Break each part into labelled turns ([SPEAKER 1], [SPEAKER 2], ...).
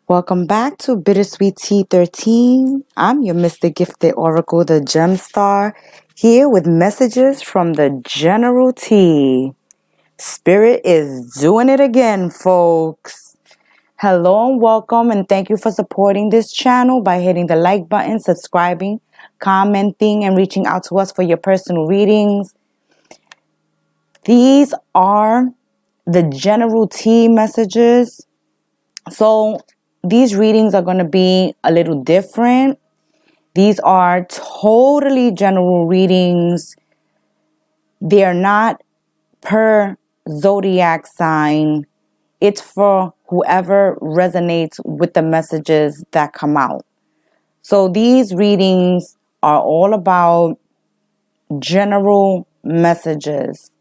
[SPEAKER 1] Welcome back to Bittersweet Tea 13. I'm your Mr. Gifted Oracle, the GEMSTAR, here with messages from the General Tea. Spirit is doing it again, folks. Hello and welcome, and thank you for supporting this channel by hitting the like button, subscribing, commenting, and reaching out to us for your personal readings. These are the General Tea messages. So these readings are going to be a little different. These are totally general readings. They are not per zodiac sign. It's for whoever resonates with the messages that come out. So these readings are all about general messages.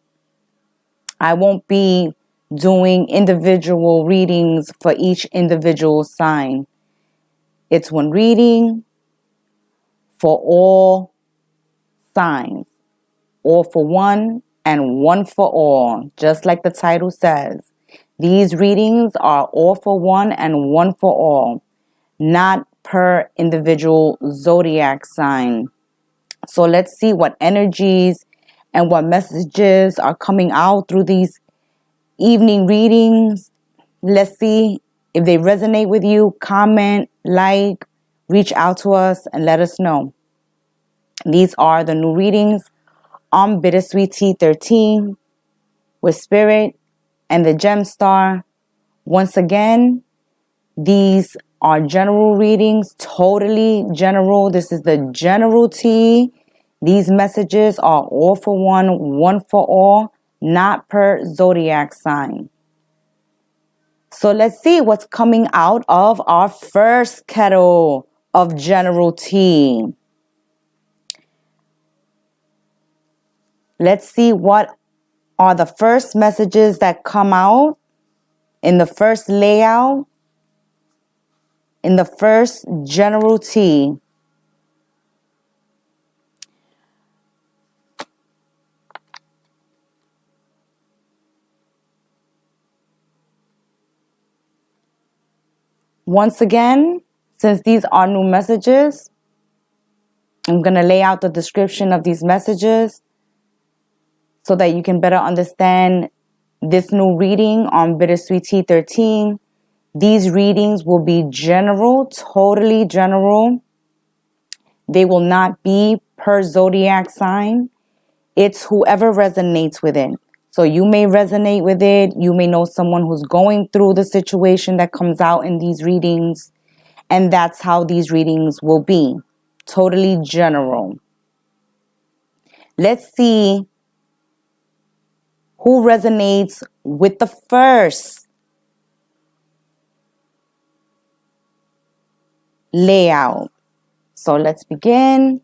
[SPEAKER 1] I won't be doing individual readings for each individual sign. It's one reading for all signs. All for one and one for all. Just like the title says. These readings are all for one and one for all. Not per individual zodiac sign. So let's see what energies and what messages are coming out through these evening readings. Let's see if they resonate with you. Comment, like, reach out to us and let us know. These are the new readings on Bittersweet Tea 13 with Spirit and the GEMSTAR. Once again, these are general readings, totally general. This is the General Tea. These messages are all for one, one for all, not per zodiac sign. So let's see what's coming out of our first kettle of General Tea. Let's see what are the first messages that come out in the first layout, in the first General Tea. Once again, since these are new messages, I'm going to lay out the description of these messages so that you can better understand this new reading on Bittersweet Tea 13. These readings will be general, totally general. They will not be per zodiac sign. It's whoever resonates with it. So you may resonate with it. You may know someone who's going through the situation that comes out in these readings. And that's how these readings will be. Totally general. Let's see who resonates with the first layout. So let's begin.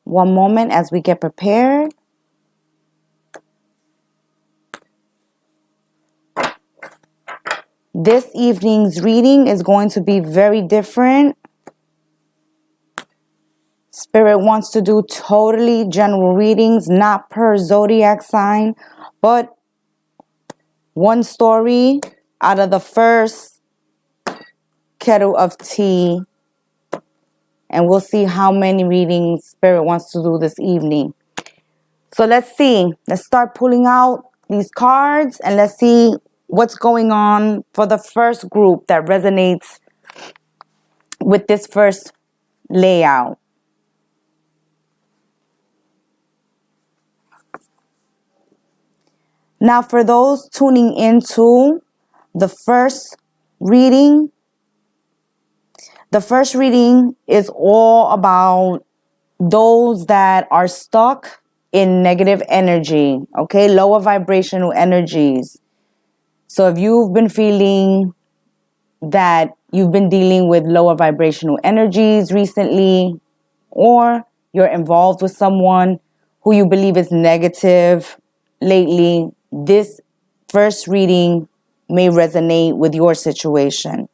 [SPEAKER 1] One moment as we get prepared. This evening's reading is going to be very different. Spirit wants to do totally general readings, not per zodiac sign, but one story out of the first kettle of tea. And we'll see how many readings Spirit wants to do this evening. So let's see. Let's start pulling out these cards and let's see what's going on for the first group that resonates with this first layout. Now, for those tuning into the first reading is all about those that are stuck in negative energy, okay? Lower vibrational energies. So if you've been feeling that you've been dealing with lower vibrational energies recently, or you're involved with someone who you believe is negative lately, this first reading may resonate with your situation.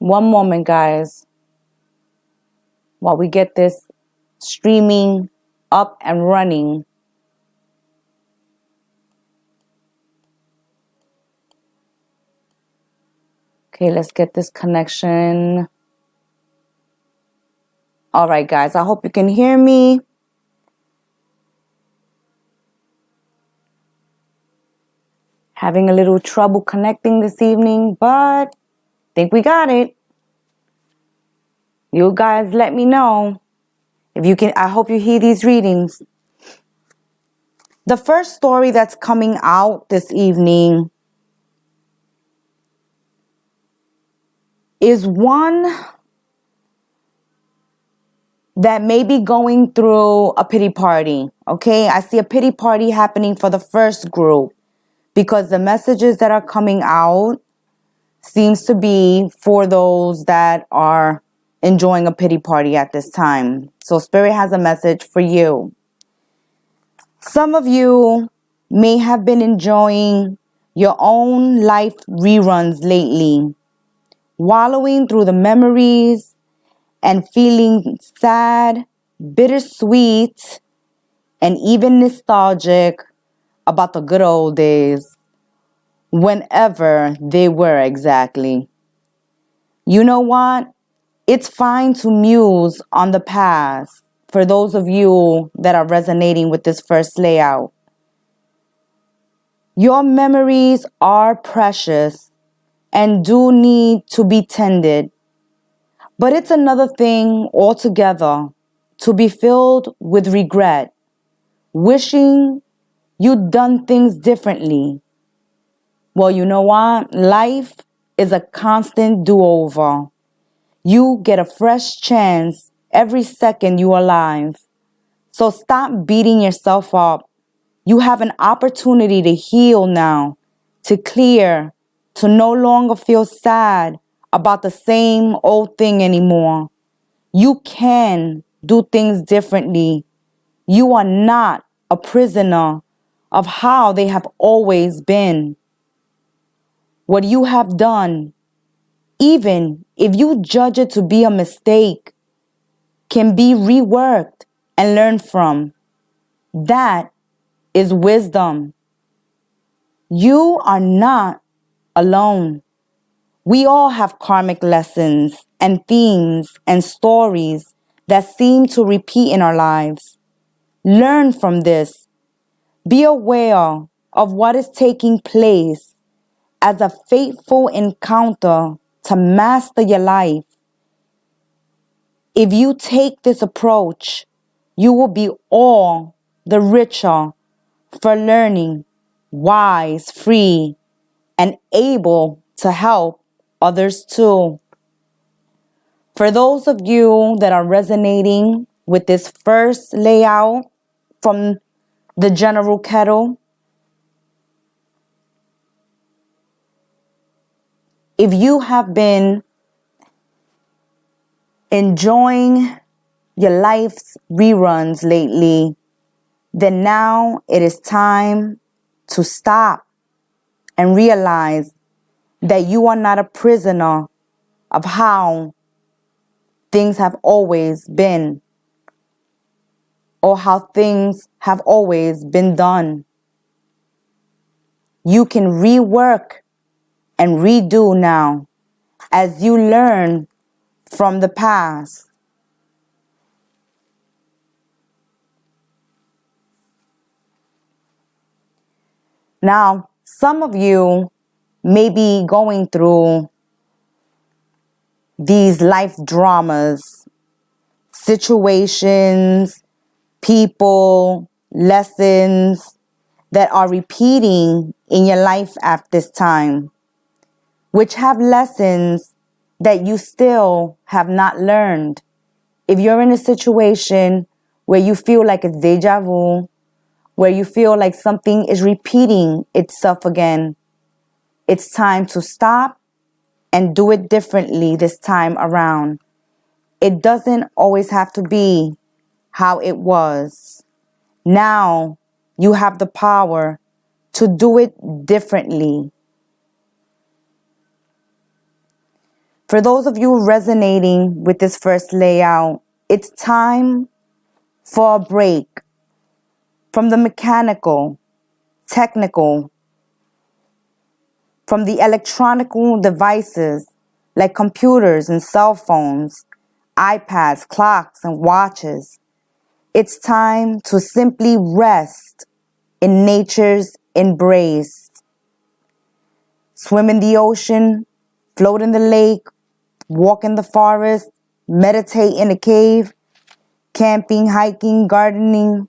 [SPEAKER 1] One moment, guys, while we get this streaming up and running. Okay, let's get this connection. All right, guys, I hope you can hear me. Having a little trouble connecting this evening, but I think we got it. You guys let me know if you can. I hope you hear these readings. The first story that's coming out this evening is one that may be going through a pity party. Okay, I see a pity party happening for the first group because the messages that are coming out seems to be for those that are enjoying a pity party at this time. So Spirit has a message for you. Some of you may have been enjoying your own life reruns lately, wallowing through the memories and feeling sad, bittersweet, and even nostalgic about the good old days, whenever they were exactly. You know what? It's fine to muse on the past for those of you that are resonating with this first layout. Your memories are precious and do need to be tended. But it's another thing altogether to be filled with regret, wishing you'd done things differently. Well, you know what? Life is a constant do-over. You get a fresh chance every second you're alive. So stop beating yourself up. You have an opportunity to heal now, to clear, to no longer feel sad about the same old thing anymore. You can do things differently. You are not a prisoner of how they have always been. What you have done, even if you judge it to be a mistake, can be reworked and learned from. That is wisdom. You are not alone. We all have karmic lessons and themes and stories that seem to repeat in our lives. Learn from this. Be aware of what is taking place as a fateful encounter to master your life. If you take this approach, you will be all the richer for learning, wise, free, and able to help others too. For those of you that are resonating with this first layout from the General Kettle, if you have been enjoying your life's reruns lately, then now it is time to stop and realize that you are not a prisoner of how things have always been or how things have always been done. You can rework and redo now as you learn from the past. Now, some of you may be going through these life dramas, situations, people, lessons that are repeating in your life at this time, which have lessons that you still have not learned. If you're in a situation where you feel like it's deja vu, where you feel like something is repeating itself again, it's time to stop and do it differently this time around. It doesn't always have to be how it was. Now you have the power to do it differently. For those of you resonating with this first layout, it's time for a break from the mechanical, technical, from the electronical devices like computers and cell phones, iPads, clocks, and watches. It's time to simply rest in nature's embrace. Swim in the ocean, float in the lake, walk in the forest, meditate in a cave, camping, hiking, gardening,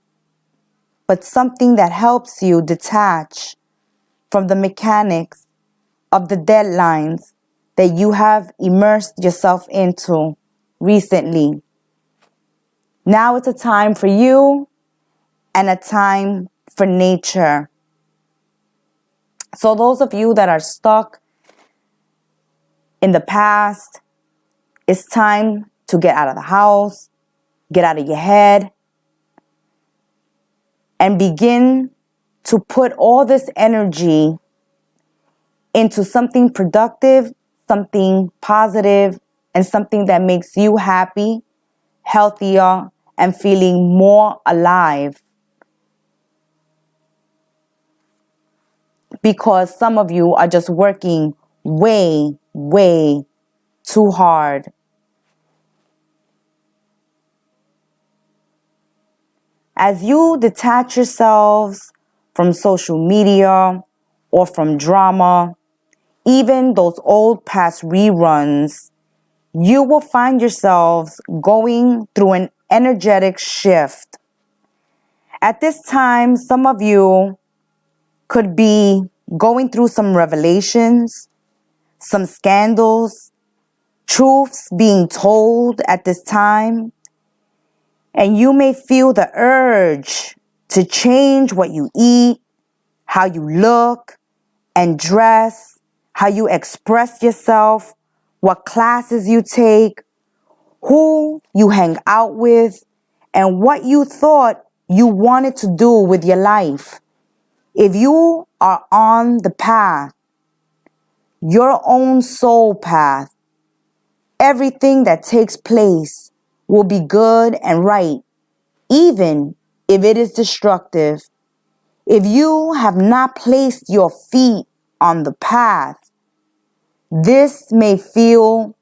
[SPEAKER 1] but something that helps you detach from the mechanics of the deadlines that you have immersed yourself into recently. Now it's a time for you and a time for nature. So those of you that are stuck in the past, it's time to get out of the house, get out of your head, and begin to put all this energy into something productive, something positive, and something that makes you happy, healthier, and feeling more alive. Because some of you are just working way, way too hard. As you detach yourselves from social media or from drama, even those old past reruns, you will find yourselves going through an energetic shift. At this time, some of you could be going through some revelations, some scandals, truths being told at this time, and you may feel the urge to change what you eat, how you look and dress, how you express yourself, what classes you take, who you hang out with, and what you thought you wanted to do with your life. If you are on the path, your own soul path, everything that takes place will be good and right, even if it is destructive. If you have not placed your feet on the path, this may feel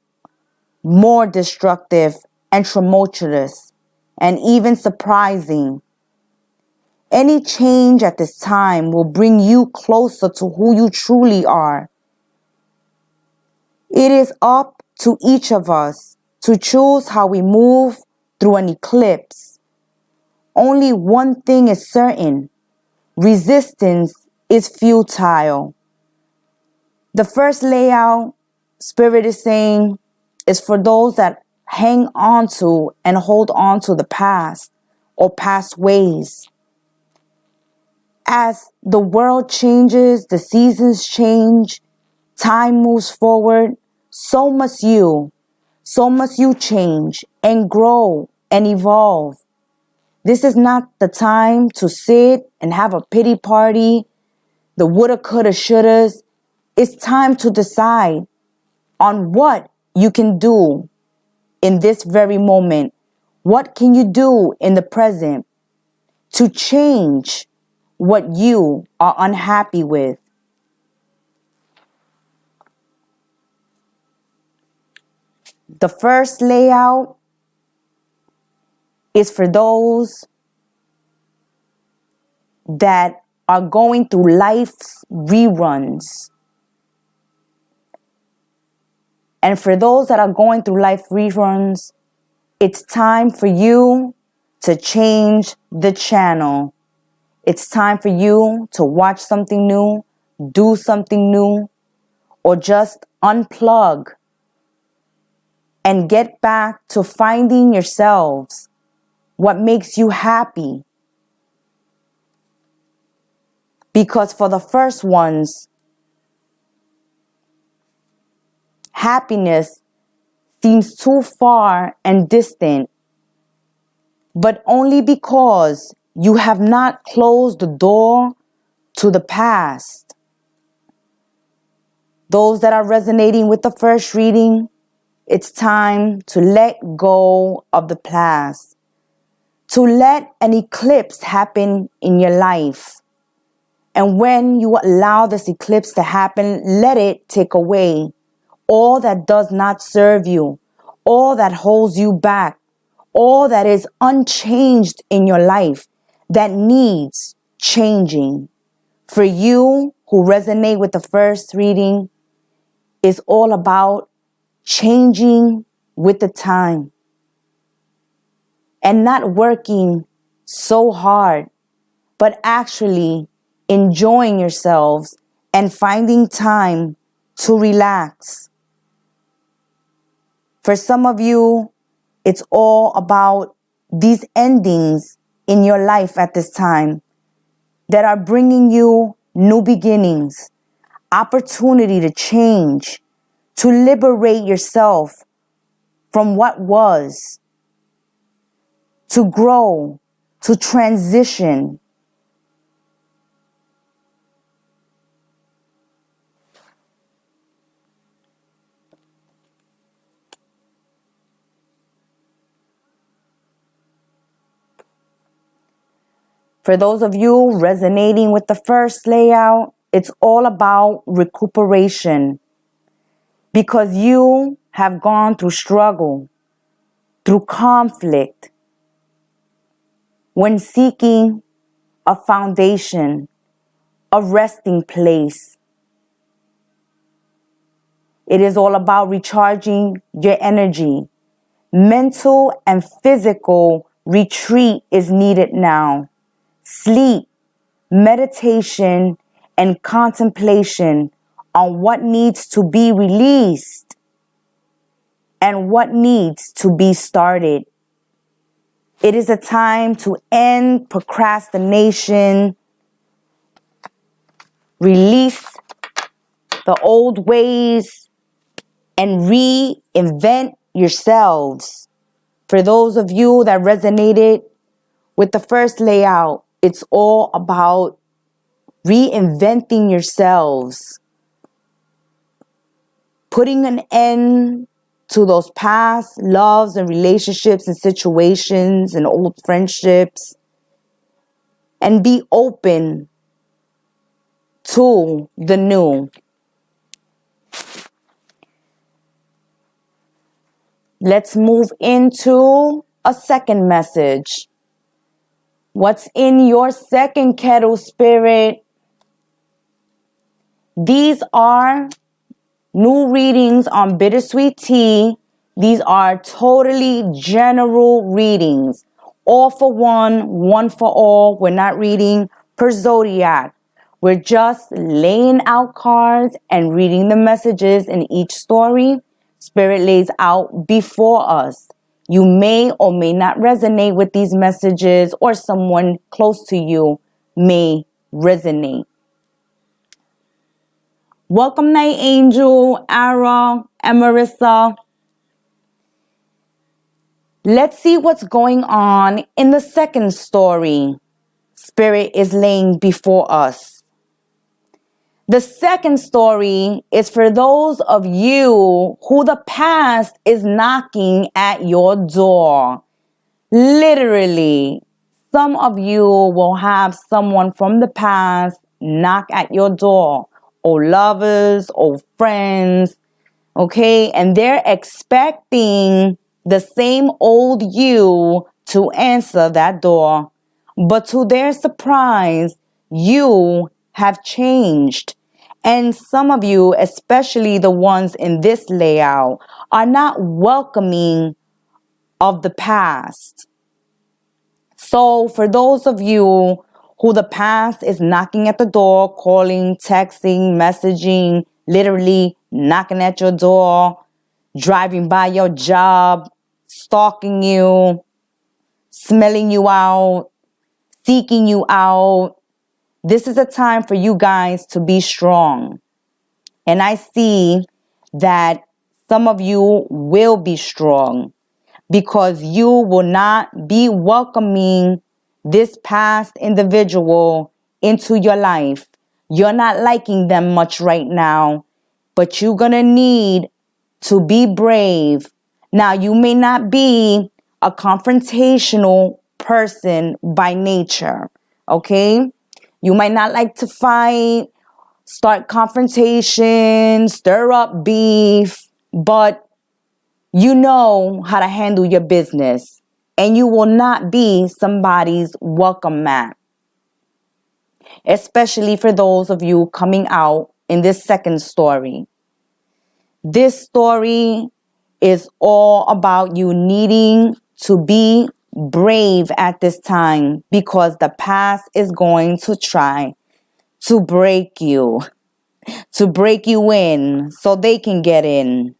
[SPEAKER 1] more destructive and tumultuous and even surprising. Any change at this time will bring you closer to who you truly are. It is up to each of us to choose how we move through an eclipse. Only one thing is certain: resistance is futile. The first layout, Spirit is saying, is for those that hang on to and hold on to the past or past ways. As the world changes, the seasons change, time moves forward, so must you. So must you change and grow and evolve. This is not the time to sit and have a pity party, the woulda, coulda, shouldas. It's time to decide on what you can do in this very moment. What can you do in the present to change what you are unhappy with? The first layout is for those that are going through life's reruns. And for those that are going through life reruns, it's time for you to change the channel. It's time for you to watch something new, do something new, or just unplug and get back to finding yourselves, what makes you happy. Because for the first ones, happiness seems too far and distant, but only because you have not closed the door to the past. Those that are resonating with the first reading, It's time to let go of the past, to let an eclipse happen in your life. And when you allow this eclipse to happen, let it take away all that does not serve you, all that holds you back, all that is unchanged in your life that needs changing. For you who resonate with the first reading, it's all about changing with the time and not working so hard, but actually enjoying yourselves and finding time to relax. For some of you, it's all about these endings in your life at this time that are bringing you new beginnings, opportunity to change, to liberate yourself from what was, to grow, to transition. For those of you resonating with the first layout, it's all about recuperation because you have gone through struggle, through conflict, when seeking a foundation, a resting place. It is all about recharging your energy. Mental and physical retreat is needed now. Sleep, meditation, and contemplation on what needs to be released and what needs to be started. It is a time to end procrastination, release the old ways, and reinvent yourselves. For those of you that resonated with the first layout, it's all about reinventing yourselves, putting an end to those past loves and relationships and situations and old friendships, and be open to the new. Let's move into a second message. What's in your second kettle, spirit? These are new readings on bittersweet tea. These are totally general readings. All for one for all. We're not reading per zodiac. We're just laying out cards and reading the messages in each story Spirit lays out before us. You may or may not resonate with these messages, or someone close to you may resonate. Welcome, Night Angel, Ara, and Marissa. Let's see what's going on in the second story Spirit is laying before us. The second story is for those of you who the past is knocking at your door. Literally, some of you will have someone from the past knock at your door, old lovers, old friends, okay? And they're expecting the same old you to answer that door. But to their surprise, you have changed. And some of you, especially the ones in this layout, are not welcoming of the past. So for those of you who the past is knocking at the door, calling, texting, messaging, literally knocking at your door, driving by your job, stalking you, smelling you out, seeking you out, this is a time for you guys to be strong. And I see that some of you will be strong because you will not be welcoming this past individual into your life. You're not liking them much right now, but you're going to need to be brave. Now, you may not be a confrontational person by nature, okay? You might not like to fight, start confrontation, stir up beef, but you know how to handle your business, and you will not be somebody's welcome mat. Especially for those of you coming out in this second story. This story is all about you needing to be brave at this time because the past is going to try to break you in so they can get in.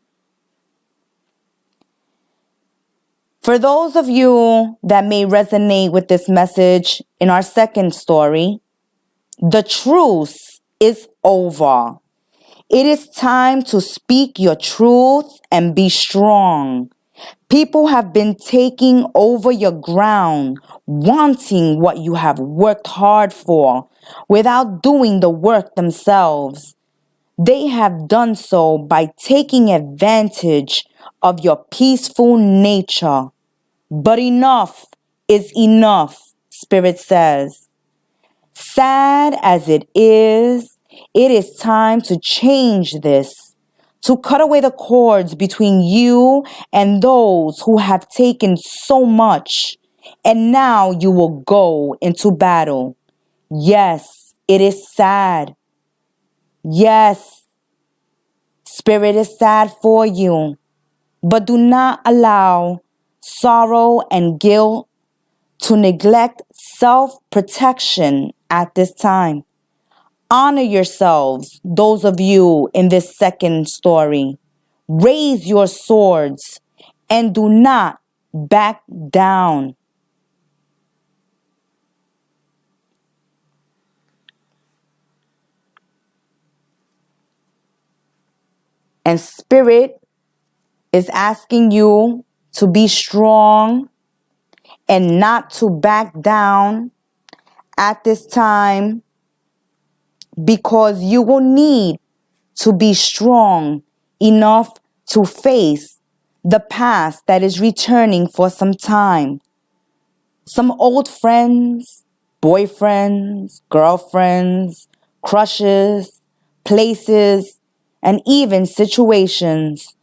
[SPEAKER 1] For those of you that may resonate with this message in our second story, the truce is over. It is time to speak your truth and be strong. People have been taking over your ground, wanting what you have worked hard for without doing the work themselves. They have done so by taking advantage of your peaceful nature. But enough is enough, Spirit says. Sad as it is time to change this, to cut away the cords between you and those who have taken so much, and now you will go into battle. Yes, it is sad. Yes, Spirit is sad for you, but do not allow sorrow and guilt to neglect self-protection at this time. Honor yourselves, those of you in this second story. Raise your swords and do not back down. And Spirit is asking you to be strong and not to back down at this time, because you will need to be strong enough to face the past that is returning for some time. Some old friends, boyfriends, girlfriends, crushes, places, and even situations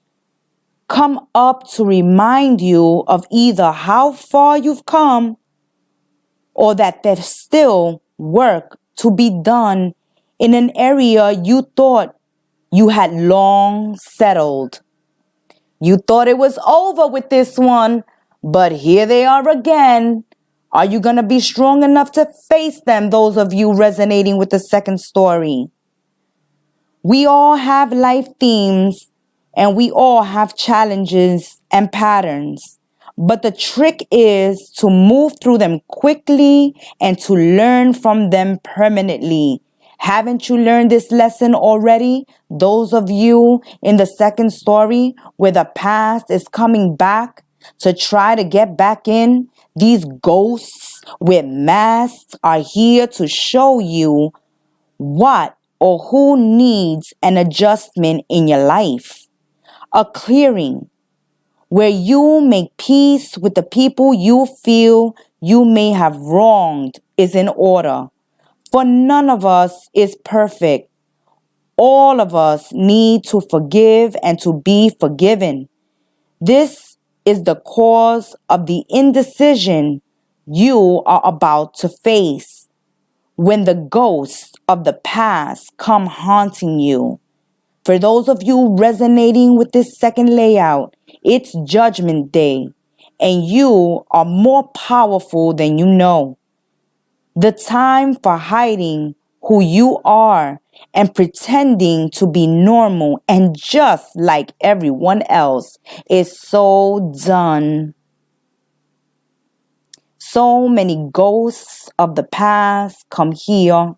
[SPEAKER 1] come up to remind you of either how far you've come or that there's still work to be done in an area you thought you had long settled. You thought it was over with this one, but here they are again. Are you going to be strong enough to face them, those of you resonating with the second story? We all have life themes and we all have challenges and patterns. But the trick is to move through them quickly and to learn from them permanently. Haven't you learned this lesson already? Those of you in the second story where the past is coming back to try to get back in, these ghosts with masks are here to show you what or who needs an adjustment in your life. A clearing where you make peace with the people you feel you may have wronged is in order. For none of us is perfect. All of us need to forgive and to be forgiven. This is the cause of the indecision you are about to face when the ghosts of the past come haunting you. For those of you resonating with this second layout, it's Judgment Day, and you are more powerful than you know. The time for hiding who you are and pretending to be normal and just like everyone else is so done. So many ghosts of the past come here,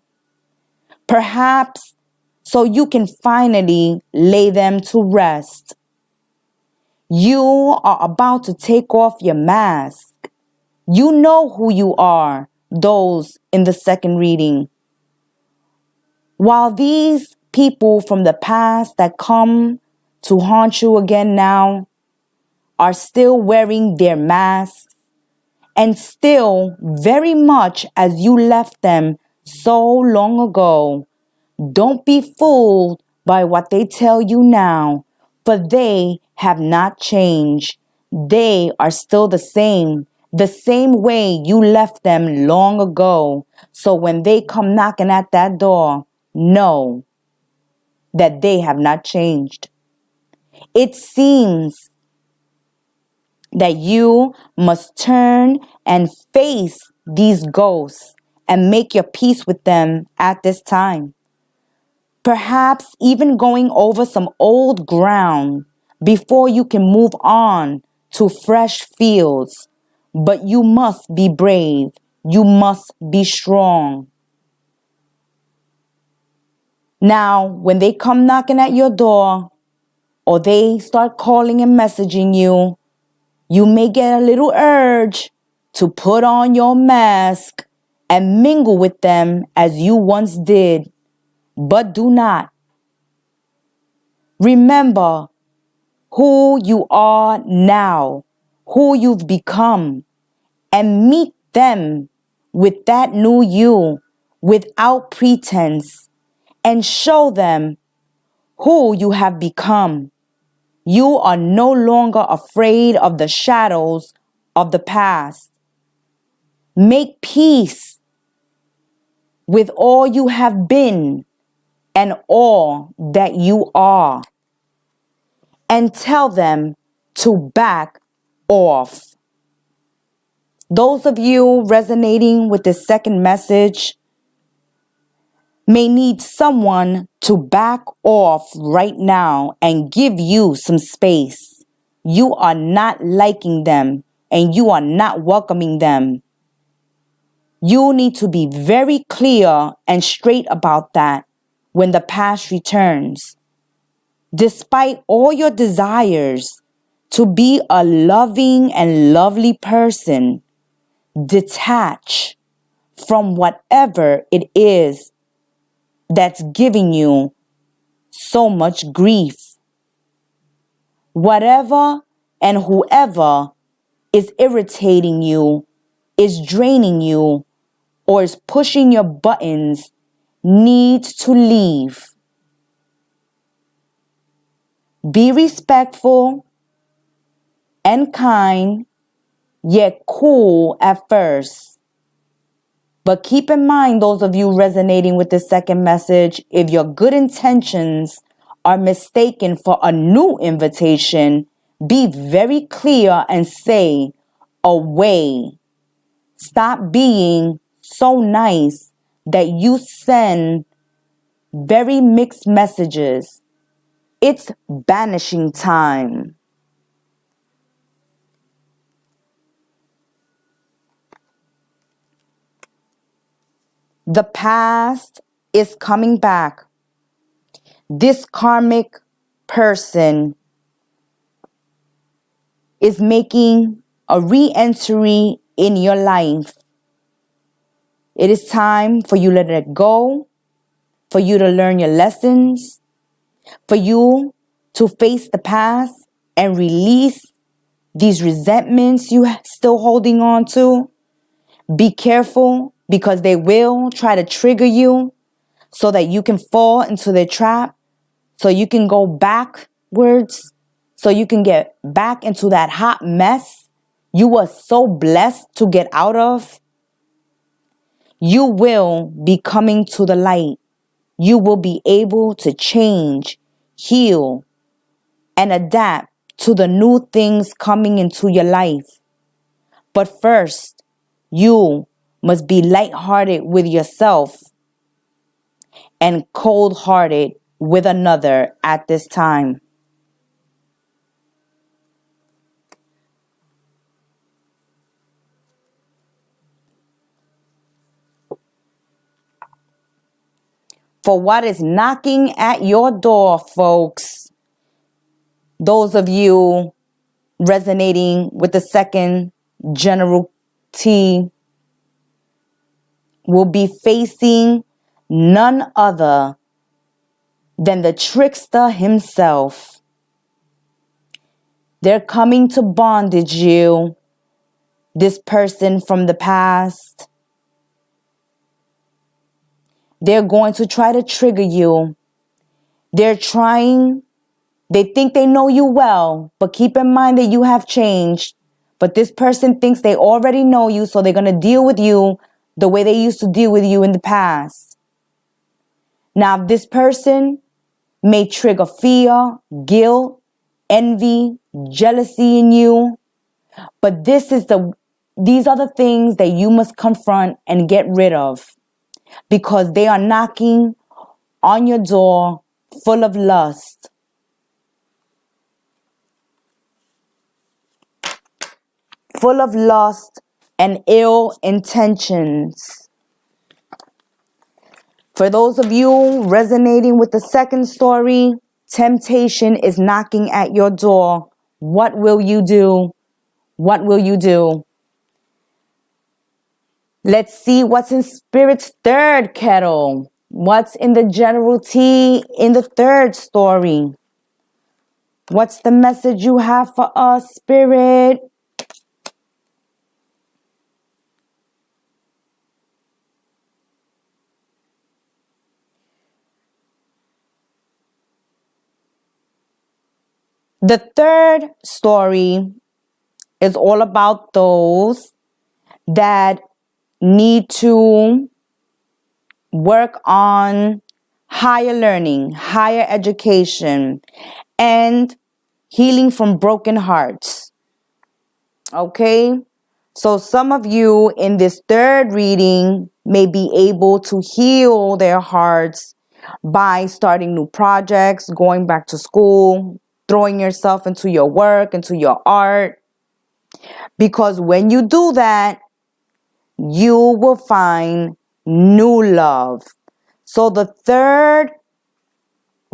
[SPEAKER 1] perhaps so you can finally lay them to rest. You are about to take off your mask. You know who you are, those in the second reading. While these people from the past that come to haunt you again now are still wearing their masks and still very much as you left them so long ago. Don't be fooled by what they tell you now, for they have not changed. They are still the same way you left them long ago. So when they come knocking at that door, know that they have not changed. It seems that you must turn and face these ghosts and make your peace with them at this time. Perhaps even going over some old ground before you can move on to fresh fields. But you must be brave. You must be strong. Now, when they come knocking at your door or they start calling and messaging you, you may get a little urge to put on your mask and mingle with them as you once did. But do not. Remember who you are now, who you've become, and meet them with that new you without pretense, and show them who you have become. You are no longer afraid of the shadows of the past. Make peace with all you have been and all that you are, and tell them to back off. Those of you resonating with the second message may need someone to back off right now and give you some space. You are not liking them and you are not welcoming them. You need to be very clear and straight about that when the past returns. Despite all your desires to be a loving and lovely person, detach from whatever it is that's giving you so much grief. Whatever and whoever is irritating you, is draining you, or is pushing your buttons needs to leave. Be respectful and kind, yet cool at first. But keep in mind, those of you resonating with the second message, if your good intentions are mistaken for a new invitation, be very clear and say, away. Stop being so nice that you send very mixed messages. It's banishing time. The past is coming back. This karmic person is making a re-entry in your life. It is time for you to let it go, for you to learn your lessons, for you to face the past and release these resentments you still holding on to. Be careful because they will try to trigger you so that you can fall into their trap, so you can go backwards, so you can get back into that hot mess you were so blessed to get out of. You will be coming to the light. You will be able to change, heal, and adapt to the new things coming into your life. But first, you must be lighthearted with yourself and cold-hearted with another at this time. For what is knocking at your door, folks, those of you resonating with the second General T will be facing none other than the trickster himself. They're coming to bondage you, this person from the past. They're going to try to trigger you. They think they know you well, but keep in mind that you have changed. But this person thinks they already know you, so they're going to deal with you the way they used to deal with you in the past. Now, this person may trigger fear, guilt, envy, jealousy in you. But these are the things that you must confront and get rid of, because they are knocking on your door full of lust. Full of lust and ill intentions. For those of you resonating with the second story, temptation is knocking at your door. What will you do? What will you do? Let's see what's in Spirit's third kettle. What's in the general tea in the third story? What's the message you have for us, Spirit? The third story is all about those that need to work on higher learning, higher education, and healing from broken hearts. Okay? So some of you in this third reading may be able to heal their hearts by starting new projects, going back to school, throwing yourself into your work, into your art. Because when you do that, you will find new love. So the third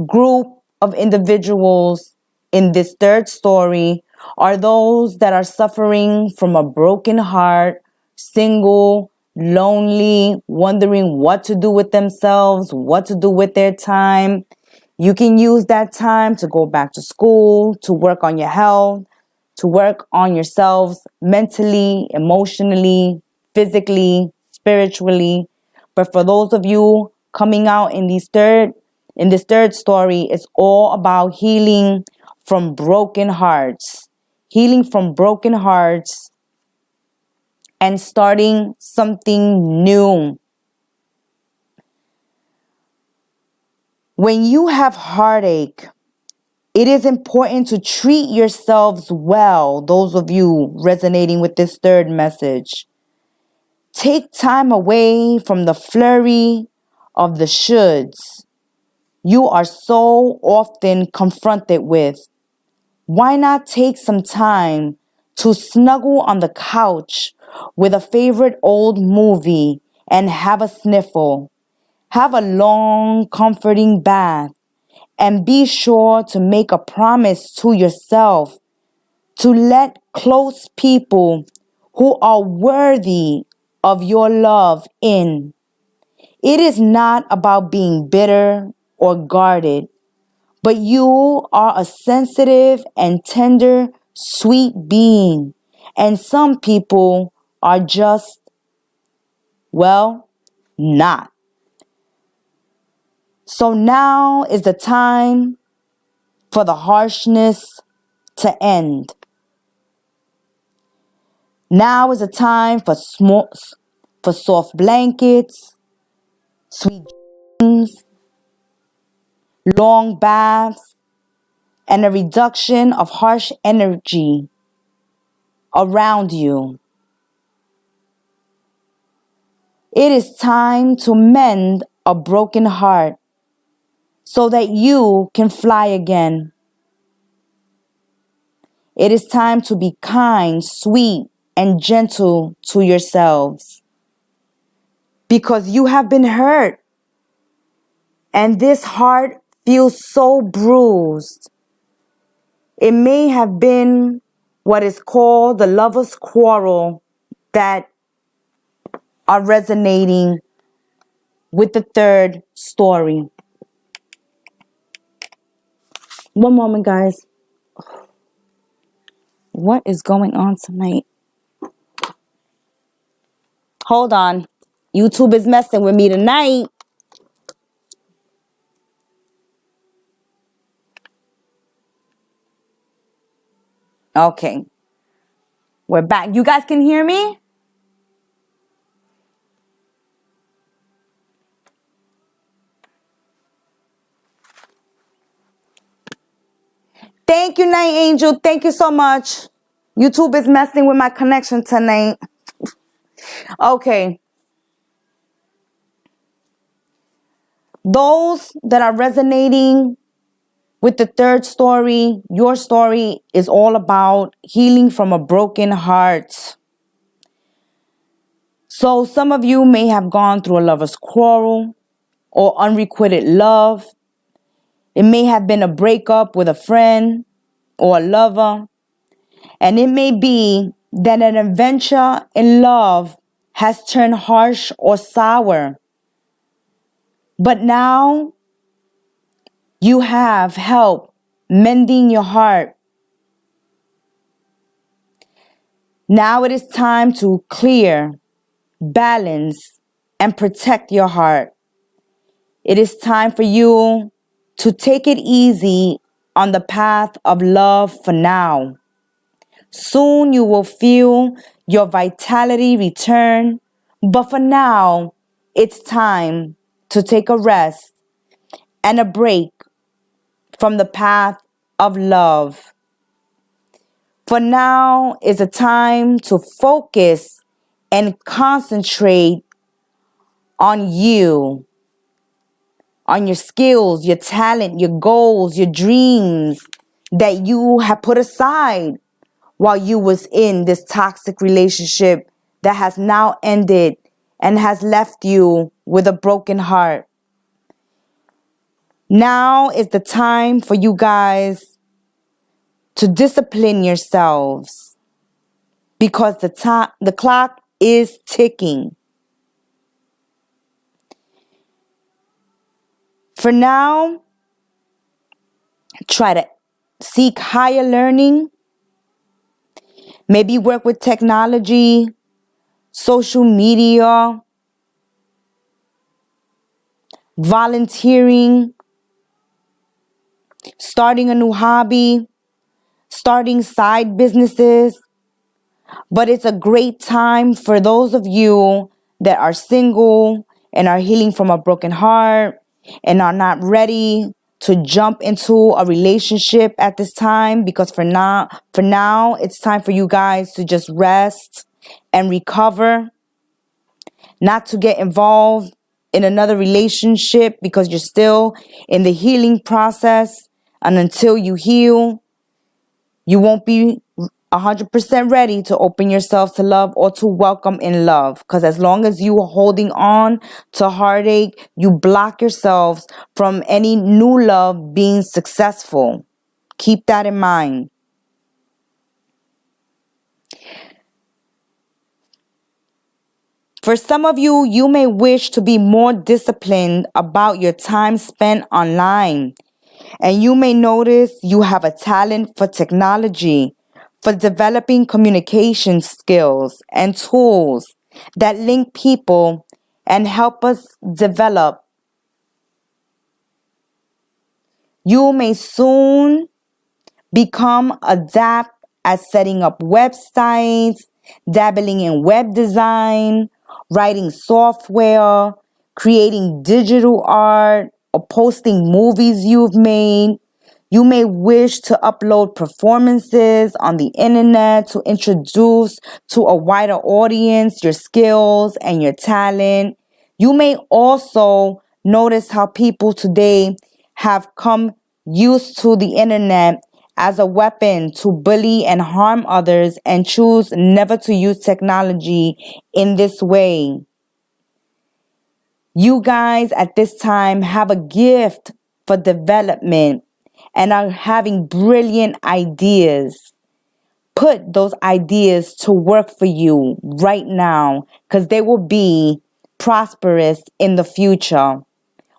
[SPEAKER 1] group of individuals in this third story are those that are suffering from a broken heart, single, lonely, wondering what to do with themselves, what to do with their time. You can use that time to go back to school, to work on your health, to work on yourselves mentally, emotionally, physically, spiritually. But for those of you coming out in this third story, it's all about healing from broken hearts. Healing from broken hearts and starting something new. When you have heartache, it is important to treat yourselves well, those of you resonating with this third message. Take time away from the flurry of the shoulds you are so often confronted with. Why not take some time to snuggle on the couch with a favorite old movie and have a sniffle? Have a long, comforting bath. And be sure to make a promise to yourself to let close people who are worthy of your love in. It is not about being bitter or guarded, but you are a sensitive and tender, sweet being. And some people are just, well, not. So now is the time for the harshness to end. Now is the time for soft blankets, sweet dreams, long baths, and a reduction of harsh energy around you. It is time to mend a broken heart so that you can fly again. It is time to be kind, sweet, and gentle to yourselves, because you have been hurt and this heart feels so bruised. It may have been what is called the lover's quarrel that are resonating with the third story. One moment, guys. What is going on tonight? Hold on. YouTube is messing with me tonight. Okay. We're back. You guys can hear me? Thank you, Night Angel. Thank you so much. YouTube is messing with my connection tonight. Okay. Those that are resonating with the third story, your story is all about healing from a broken heart. So some of you may have gone through a lover's quarrel or unrequited love. It may have been a breakup with a friend or a lover. And it may be that an adventure in love has turned harsh or sour. But now you have help mending your heart. Now it is time to clear, balance, and protect your heart. It is time for you to take it easy on the path of love for now. Soon you will feel your vitality return, but for now, it's time to take a rest and a break from the path of love. For now is a time to focus and concentrate on you, on your skills, your talent, your goals, your dreams that you have put aside while you was in this toxic relationship that has now ended and has left you with a broken heart. Now is the time for you guys to discipline yourselves because the clock is ticking. For now, try to seek higher learning. Maybe work with technology, social media, volunteering, starting a new hobby, starting side businesses. But it's a great time for those of you that are single and are healing from a broken heart and are not ready to jump into a relationship at this time, because for now it's time for you guys to just rest and recover, not to get involved in another relationship because you're still in the healing process. And until you heal, you won't be 100% ready to open yourself to love or to welcome in love. Because as long as you are holding on to heartache, you block yourselves from any new love being successful. Keep that in mind. For some of you, you may wish to be more disciplined about your time spent online. And you may notice you have a talent for technology, for developing communication skills and tools that link people and help us develop. You may soon become adept at setting up websites, dabbling in web design, writing software, creating digital art, or posting movies you've made. You may wish to upload performances on the internet to introduce to a wider audience your skills and your talent. You may also notice how people today have come used to the internet as a weapon to bully and harm others and choose never to use technology in this way. You guys at this time have a gift for development and are having brilliant ideas. Put those ideas to work for you right now, because they will be prosperous in the future.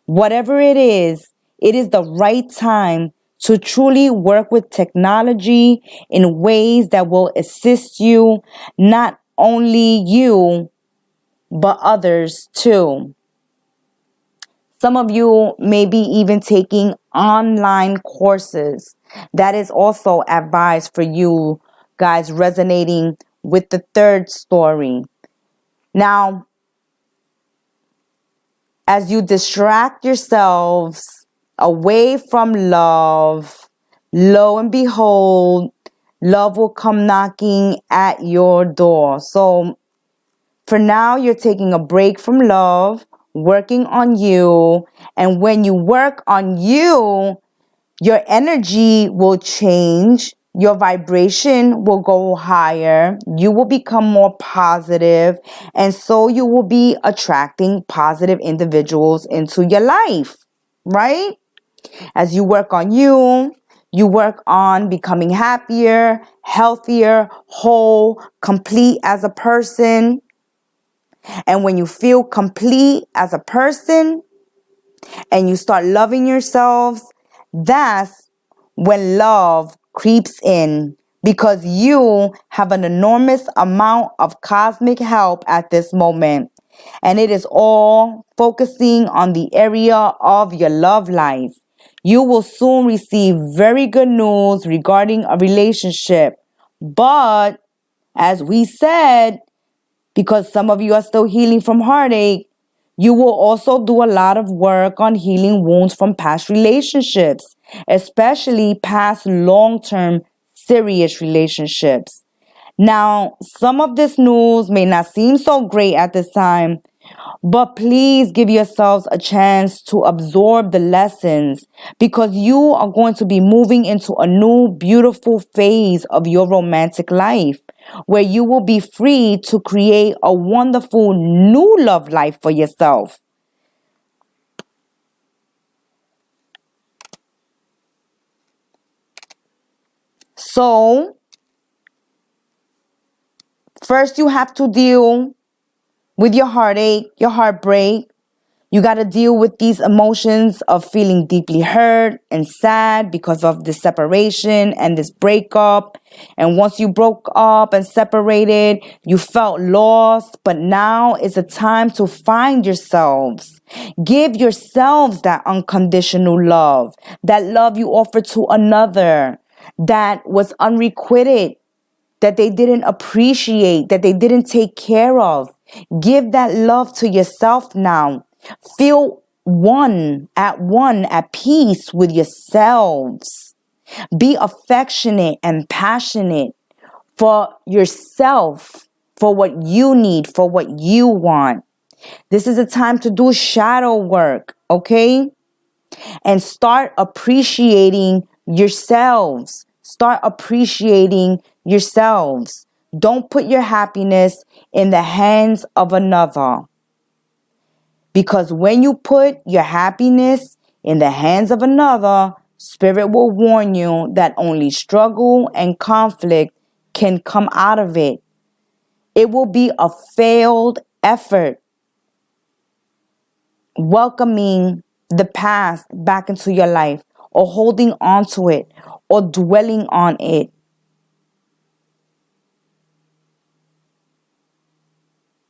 [SPEAKER 1] Whatever it is the right time to truly work with technology in ways that will assist you, not only you, but others too. Some of you may be even taking online courses. That is also advised for you guys resonating with the third story. Now, as you distract yourselves away from love, lo and behold, love will come knocking at your door. So for now, you're taking a break from love, working on you. And when you work on you, your energy will change. Your vibration will go higher. You will become more positive. And so you will be attracting positive individuals into your life, right? As you work on you, you work on becoming happier, healthier, whole, complete as a person. And when you feel complete as a person and you start loving yourselves, that's when love creeps in, because you have an enormous amount of cosmic help at this moment. And it is all focusing on the area of your love life. You will soon receive very good news regarding a relationship. But as we said, because some of you are still healing from heartache, you will also do a lot of work on healing wounds from past relationships, especially past long-term serious relationships. Now, some of this news may not seem so great at this time, but please give yourselves a chance to absorb the lessons, because you are going to be moving into a new beautiful phase of your romantic life where you will be free to create a wonderful new love life for yourself. So, first you have to deal with your heartache, your heartbreak. You got to deal with these emotions of feeling deeply hurt and sad because of this separation and this breakup. And once you broke up and separated, you felt lost. But now is a time to find yourselves. Give yourselves that unconditional love, that love you offer to another, that was unrequited, that they didn't appreciate, that they didn't take care of. Give that love to yourself now. Feel one, at peace with yourselves. Be affectionate and passionate for yourself, for what you need, for what you want. This is a time to do shadow work, okay? And start appreciating yourselves. Start appreciating yourselves. Don't put your happiness in the hands of another. Because when you put your happiness in the hands of another, Spirit will warn you that only struggle and conflict can come out of it. It will be a failed effort. Welcoming the past back into your life, or holding on to it, or dwelling on it.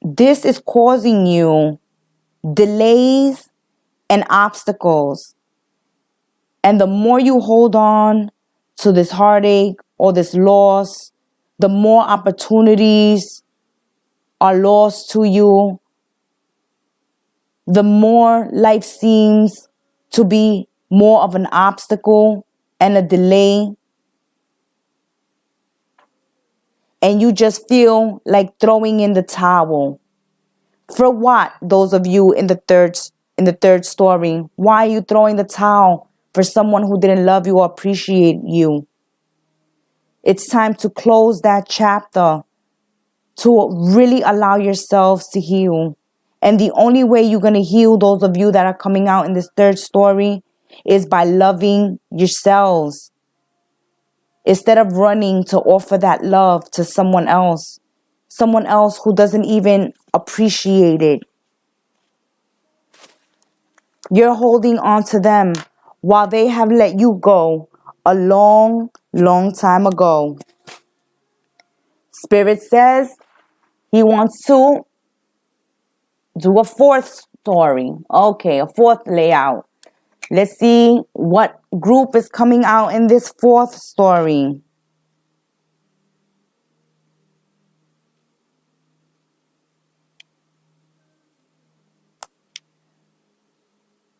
[SPEAKER 1] This is causing you delays and obstacles. And the more you hold on to this heartache or this loss, the more opportunities are lost to you. The more life seems to be more of an obstacle and a delay. And you just feel like throwing in the towel. For what? Those of you in the third story, why are you throwing the towel for someone who didn't love you or appreciate you? It's time to close that chapter, to really allow yourselves to heal. And the only way you're going to heal, those of you that are coming out in this third story, is by loving yourselves. Instead of running to offer that love to someone else who doesn't even appreciate it. You're holding on to them while they have let you go a long, long time ago. Spirit says he wants to do a fourth story. Okay, a fourth layout. Let's see what group is coming out in this fourth story.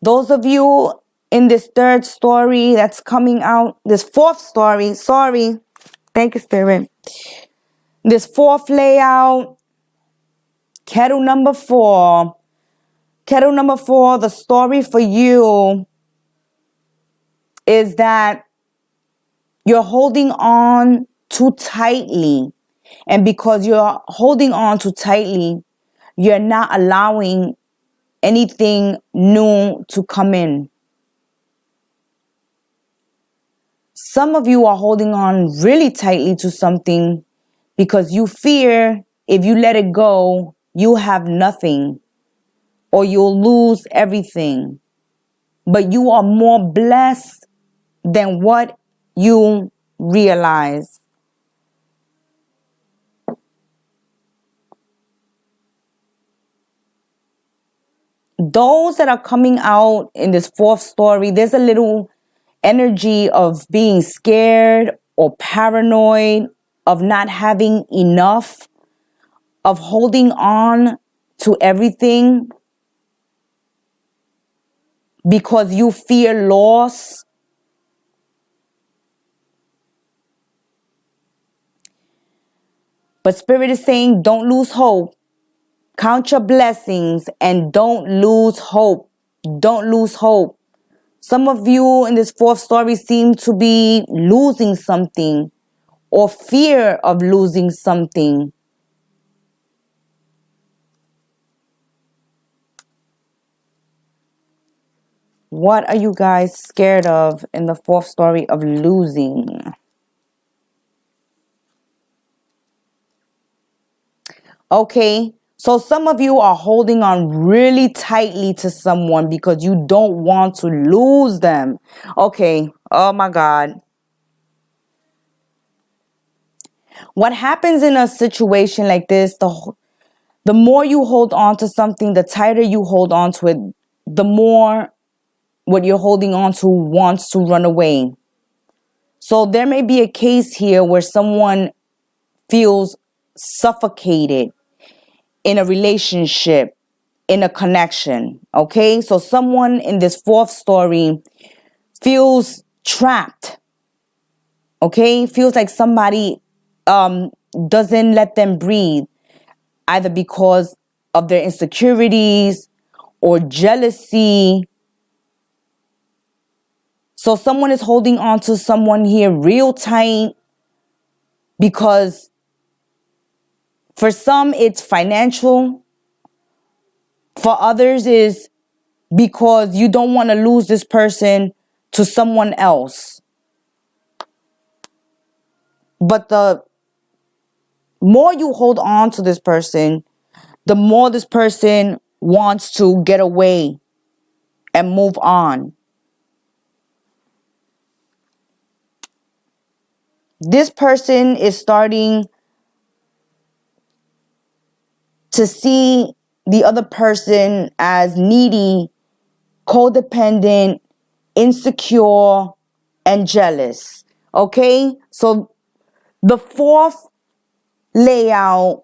[SPEAKER 1] Those of you in this third story that's coming out, this fourth story, sorry. Thank you, Spirit. This fourth layout, Kettle number 4. Kettle number 4, the story for you is that you're holding on too tightly. And because you're holding on too tightly, you're not allowing anything new to come in. Some of you are holding on really tightly to something because you fear if you let it go, you have nothing or you'll lose everything. But you are more blessed than what you realize. Those that are coming out in this fourth story, there's a little energy of being scared or paranoid, of not having enough, of holding on to everything because you fear loss. But Spirit is saying, don't lose hope. Count your blessings and don't lose hope. Don't lose hope. Some of you in this fourth story seem to be losing something or fear of losing something. What are you guys scared of in the fourth story of losing? Okay, so some of you are holding on really tightly to someone because you don't want to lose them. Okay, oh my God. What happens in a situation like this, the more you hold on to something, the tighter you hold on to it, the more what you're holding on to wants to run away. So there may be a case here where someone feels suffocated in a relationship, in a connection. Okay, so someone in this fourth story feels trapped. Okay, feels like somebody doesn't let them breathe, either because of their insecurities or jealousy. So someone is holding on to someone here real tight because for some it's financial. For others is because you don't want to lose this person to someone else. But the more you hold on to this person, the more this person wants to get away and move on. This person is starting to see the other person as needy, codependent, insecure, and jealous. Okay? So the fourth layout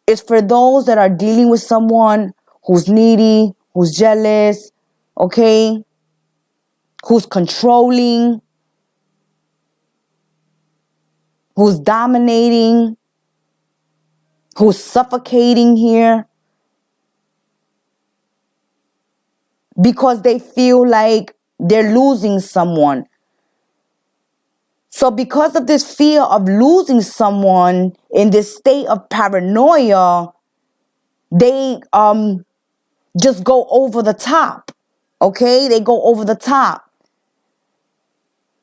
[SPEAKER 1] is for those that are dealing with someone who's needy, who's jealous, okay? Who's controlling, who's dominating, who's suffocating here because they feel like they're losing someone. So because of this fear of losing someone in this state of paranoia, they just go over the top. Okay? They go over the top.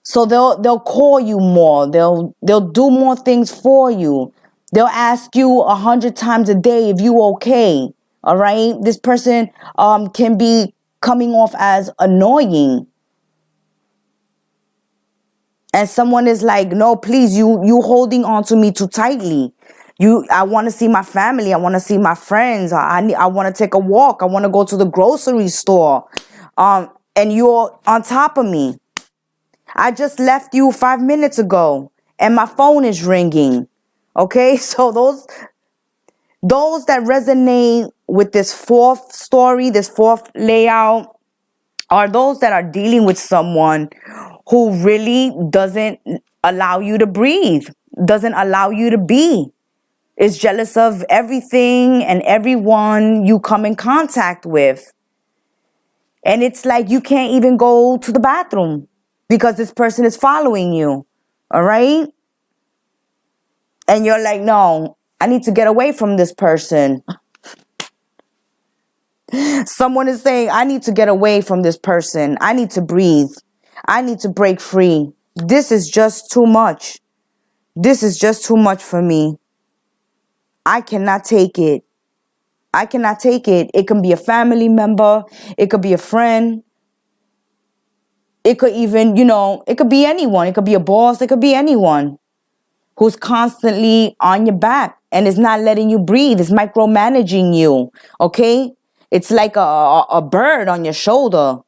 [SPEAKER 1] So they'll call you more. They'll do more things for you. They'll ask you 100 times a day if you okay. All right? This person can be coming off as annoying. And someone is like, no, please, you holding on to me too tightly. I want to see my family. I want to see my friends. I want to take a walk. I want to go to the grocery store. And you're on top of me. I just left you 5 minutes ago and my phone is ringing. Okay, so those that resonate with this fourth story, this fourth layout, are those that are dealing with someone who really doesn't allow you to breathe, doesn't allow you to be, is jealous of everything and everyone you come in contact with. And it's like you can't even go to the bathroom because this person is following you. All right? And you're like, no, I need to get away from this person. Someone is saying, I need to get away from this person. I need to breathe. I need to break free. This is just too much. This is just too much for me. I cannot take it. I cannot take it. It can be a family member. It could be a friend. It could even, it could be anyone. It could be a boss. It could be anyone who's constantly on your back and is not letting you breathe. Is micromanaging you. Okay? It's like a bird on your shoulder.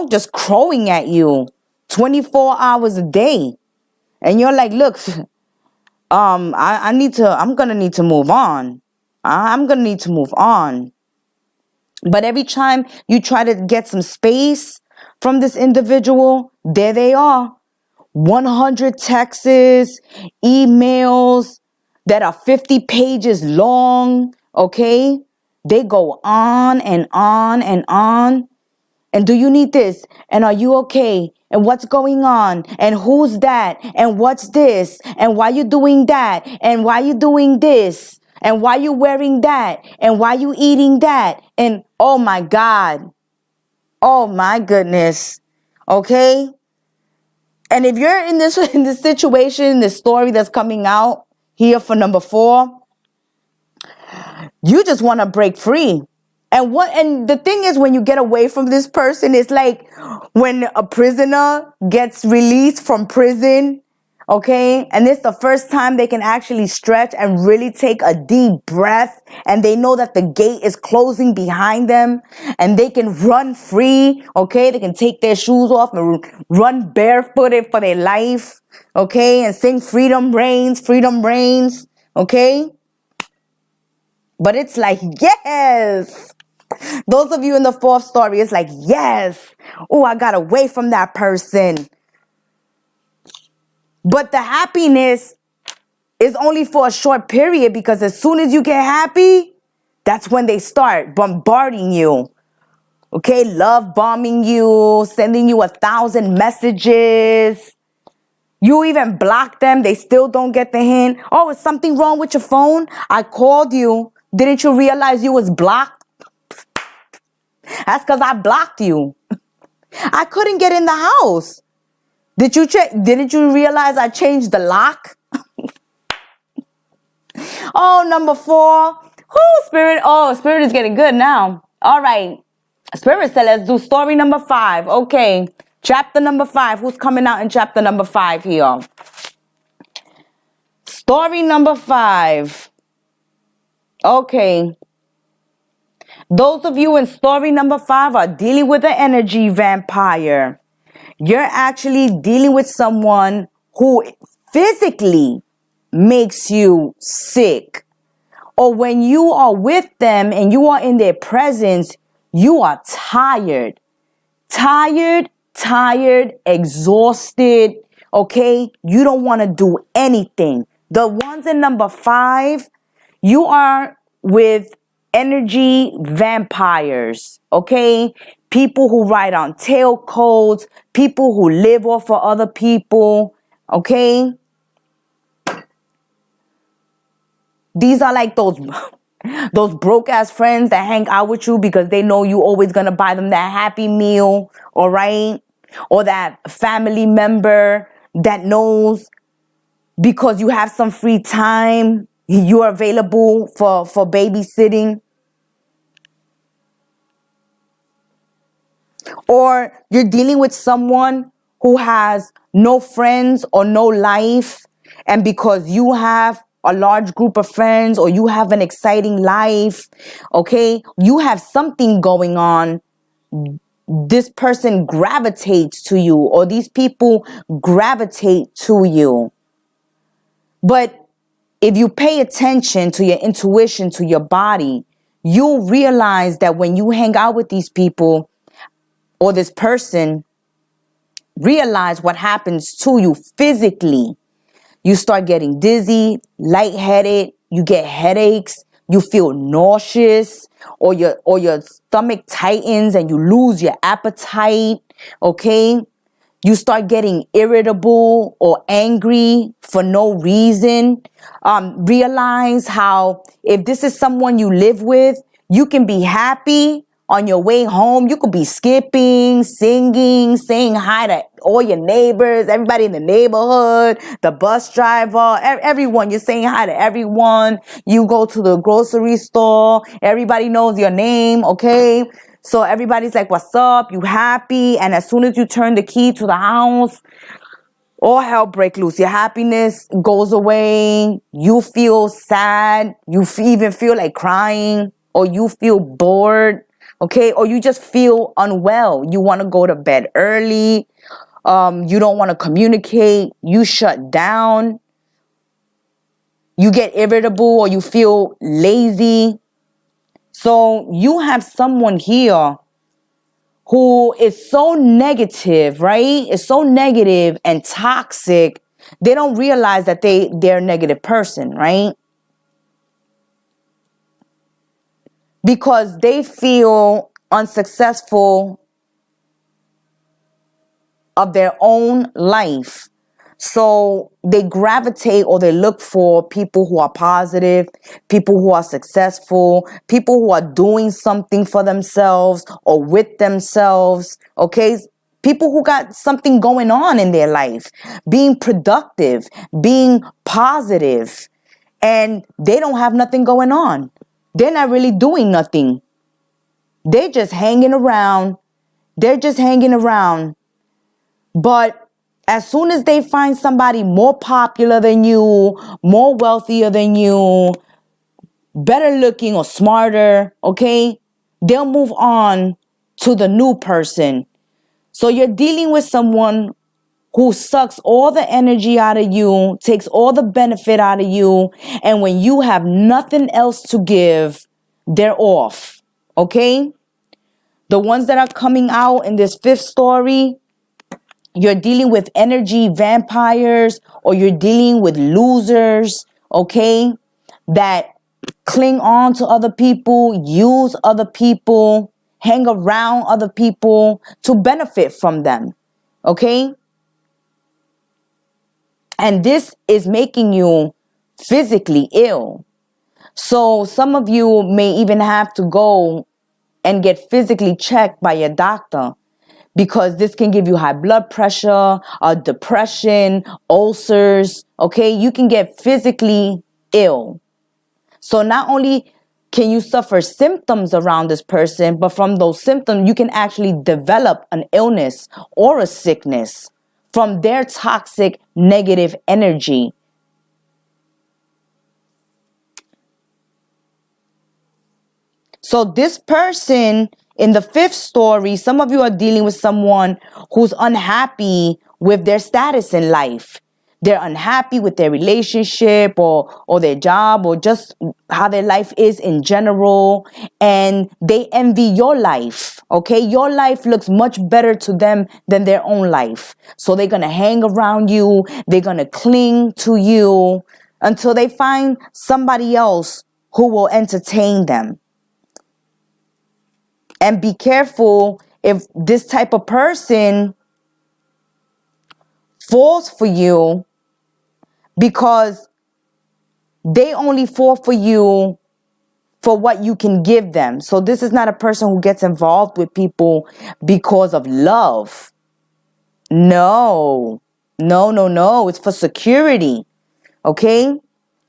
[SPEAKER 1] Just crowing at you 24 hours a day. And you're like, look, I'm gonna need to move on. I'm gonna need to move on. But every time you try to get some space from this individual, there they are. 100 texts, emails that are 50 pages long, okay? They go on and on and on. And do you need this? And are you okay? And what's going on? And who's that? And what's this? And why you doing that? And why you doing this? And why you wearing that? And why you eating that? And oh my God. Oh my goodness. Okay? And if you're in this situation, this story that's coming out here for number 4, you just want to break free. And the thing is, when you get away from this person, it's like when a prisoner gets released from prison, okay? And it's the first time they can actually stretch and really take a deep breath, and they know that the gate is closing behind them and they can run free, okay? They can take their shoes off and run barefooted for their life, okay? And sing freedom reigns, okay? But it's like, yes! Those of you in the 4th story, it's like, yes. Oh, I got away from that person. But the happiness is only for a short period, because as soon as you get happy, that's when they start bombarding you. Okay, love bombing you, sending you 1,000 messages. You even block them. They still don't get the hint. Oh, is something wrong with your phone? I called you. Didn't you realize you was blocked? That's because I blocked you. I couldn't get in the house. Didn't you realize I changed the lock? Oh, number 4. Spirit. Oh, Spirit is getting good now. All right. Spirit said, let's do story number 5. Okay. Chapter number 5. Who's coming out in chapter number 5 here? Story number 5. Okay. Those of you in story number 5 are dealing with an energy vampire. You're actually dealing with someone who physically makes you sick. Or when you are with them and you are in their presence, you are tired, exhausted, okay? You don't want to do anything. The ones in number 5, you are with energy vampires, okay? People who ride on tail codes, people who live off of other people, okay? These are like those broke ass friends that hang out with you because they know you always gonna buy them that Happy Meal, all right? Or that family member that knows because you have some free time, you're available for babysitting. Or you're dealing with someone who has no friends or no life, and because you have a large group of friends or you have an exciting life, okay, you have something going on, this person gravitates to you, or these people gravitate to you. But if you pay attention to your intuition, to your body, you'll realize that when you hang out with these people or this person, realize what happens to you physically. You start getting dizzy, lightheaded, you get headaches, you feel nauseous, or your stomach tightens and you lose your appetite, okay? You start getting irritable or angry for no reason. Realize how if this is someone you live with, you can be happy on your way home. You could be skipping, singing, saying hi to all your neighbors, everybody in the neighborhood, the bus driver, everyone. You're saying hi to everyone. You go to the grocery store. Everybody knows your name, okay? So everybody's like, what's up? You happy? And as soon as you turn the key to the house, all hell break loose. Your happiness goes away. You feel sad. You even feel like crying, or you feel bored, okay? Or you just feel unwell. You want to go to bed early. You don't want to communicate. You shut down. You get irritable, or you feel lazy. So you have someone here who is so negative, right? Is so negative and toxic. They don't realize that they're a negative person, right? Because they feel unsuccessful of their own life. So they gravitate or they look for people who are positive, people who are successful, people who are doing something for themselves or with themselves, okay? People who got something going on in their life, being productive, being positive, and they don't have nothing going on. They're not really doing nothing. They're just hanging around. They're just hanging around. But as soon as they find somebody more popular than you, more wealthier than you, better looking or smarter, okay, they'll move on to the new person. So you're dealing with someone who sucks all the energy out of you, takes all the benefit out of you, and when you have nothing else to give, they're off, okay? The ones that are coming out in this fifth story, you're dealing with energy vampires, or you're dealing with losers, okay, that cling on to other people, use other people, hang around other people to benefit from them, okay? And this is making you physically ill. So some of you may even have to go and get physically checked by your doctor, because this can give you high blood pressure, depression, ulcers, okay? You can get physically ill. So not only can you suffer symptoms around this person, but from those symptoms, you can actually develop an illness or a sickness from their toxic negative energy. So this person in the fifth story, some of you are dealing with someone who's unhappy with their status in life. They're unhappy with their relationship or their job, or just how their life is in general. And they envy your life, okay? Your life looks much better to them than their own life. So they're going to hang around you. They're going to cling to you until they find somebody else who will entertain them. And be careful if this type of person falls for you, because they only fall for you for what you can give them. So this is not a person who gets involved with people because of love. No. It's for security. Okay?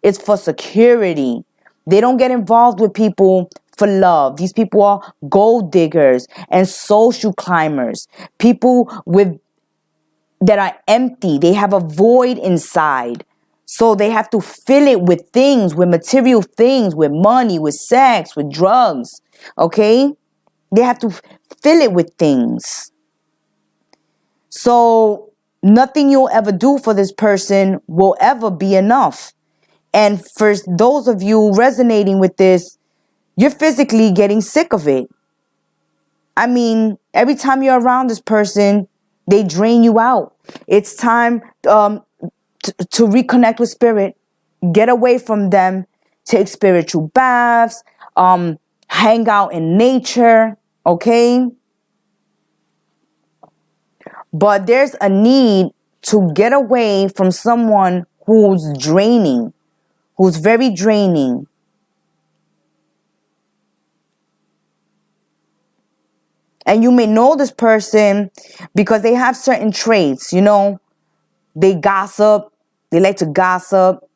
[SPEAKER 1] It's for security. They don't get involved with people for love. These people are gold diggers and social climbers. People with that are empty. They have a void inside. So they have to fill it with things, with material things, with money, with sex, with drugs. Okay? They have to fill it with things. So nothing you'll ever do for this person will ever be enough. And for those of you resonating with this, you're physically getting sick of it. I mean, every time you're around this person, they drain you out. It's time to reconnect with spirit. Get away from them. Take spiritual baths. Hang out in nature. Okay? But there's a need to get away from someone who's draining, who's very draining. And you may know this person because they have certain traits, you know. They gossip. They like to gossip.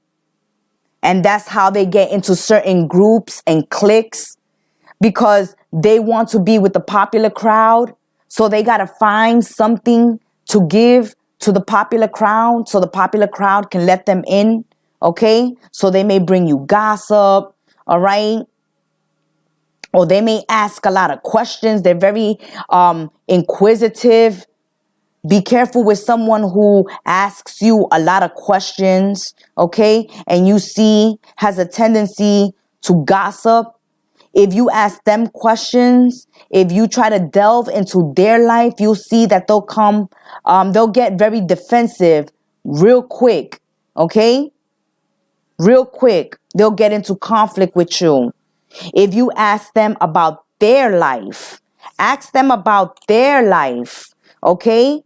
[SPEAKER 1] And that's how they get into certain groups and cliques, because they want to be with the popular crowd. So they got to find something to give to the popular crowd so the popular crowd can let them in. Okay? So they may bring you gossip. All right? Or they may ask a lot of questions. They're very inquisitive. Be careful with someone who asks you a lot of questions, okay? And you see has a tendency to gossip. If you ask them questions, if you try to delve into their life, you'll see that they'll get very defensive real quick, okay? Real quick. They'll get into conflict with you. If you ask them about their life, ask them about their life, okay?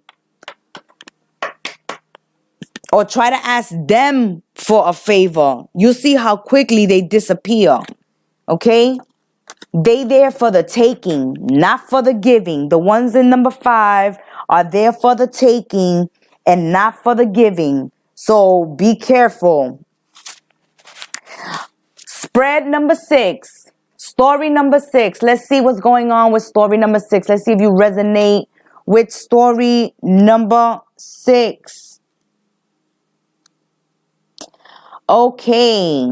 [SPEAKER 1] Or try to ask them for a favor. You see how quickly they disappear, okay? They there for the taking, not for the giving. The ones in number 5 are there for the taking and not for the giving. So be careful. Spread number 6. Story number 6. Let's see what's going on with story number 6. Let's see if you resonate with story number 6. Okay.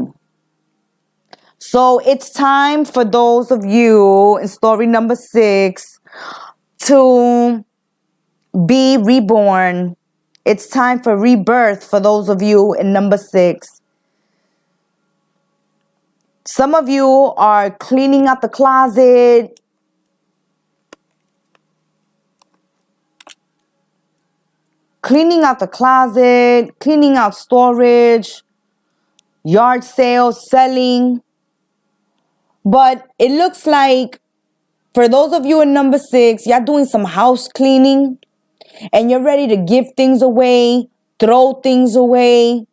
[SPEAKER 1] So it's time for those of you in story number 6 to be reborn. It's time for rebirth for those of you in number 6. Some of you are cleaning out the closet. Cleaning out the closet, cleaning out storage, yard sales, selling. But it looks like for those of you in number 6, you're doing some house cleaning and you're ready to give things away, throw things away.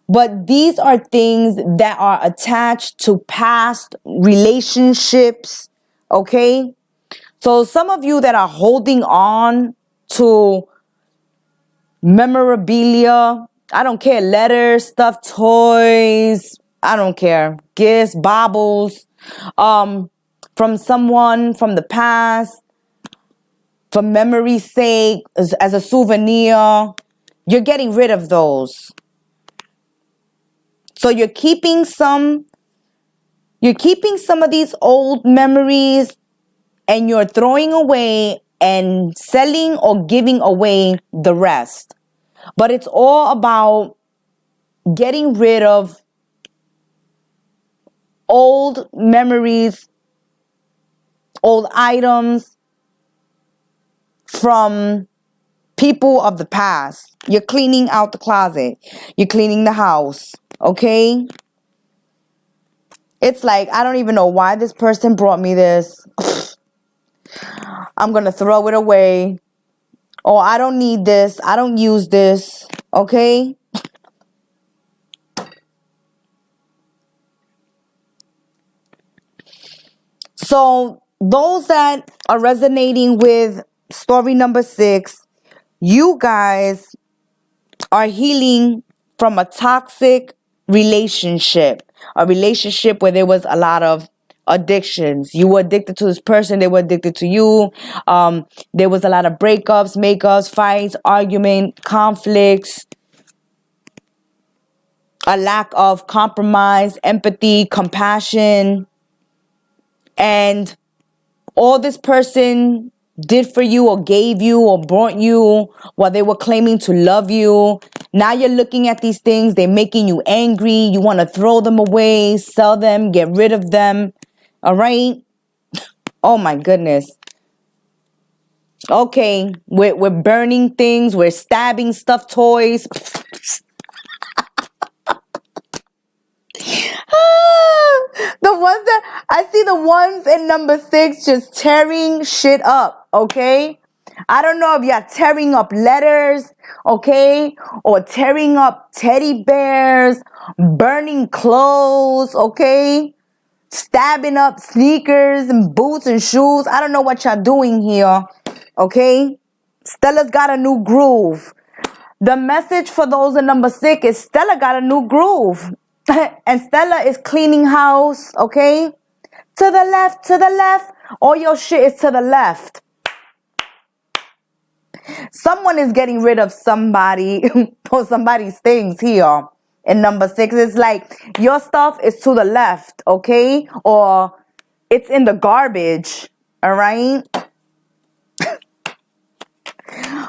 [SPEAKER 1] But these are things that are attached to past relationships, okay? So some of you that are holding on to memorabilia, I don't care, letters, stuffed toys, I don't care, gifts, baubles, from someone from the past, for memory's sake, as a souvenir, you're getting rid of those. So you're keeping some of these old memories and you're throwing away and selling or giving away the rest. But it's all about getting rid of old memories, old items from people of the past. You're cleaning out the closet. You're cleaning the house. Okay? It's like, I don't even know why this person brought me this. I'm going to throw it away. Or I don't need this. I don't use this. Okay? So those that are resonating with story number 6, you guys are healing from a toxic relationship. A relationship where there was a lot of addictions. You were addicted to this person, they were addicted to you. There was a lot of breakups, makeups, fights, argument, conflicts, a lack of compromise, empathy, compassion. And all this person did for you or gave you or brought you while they were claiming to love you. Now you're looking at these things, they're making you angry. You want to throw them away, sell them, get rid of them. All right? Oh my goodness. Okay, we're burning things, we're stabbing stuffed toys. The ones that I see, the ones in number 6 just tearing shit up, okay? I don't know if you're tearing up letters, okay? Or tearing up teddy bears, burning clothes, okay? Stabbing up sneakers and boots and shoes. I don't know what y'all doing here, okay? Stella's got a new groove. The message for those in number 6 is Stella got a new groove. And Stella is cleaning house, okay? To the left, to the left. All your shit is to the left. Someone is getting rid of somebody or somebody's things here in number 6. It's like your stuff is to the left, okay? Or it's in the garbage, all right?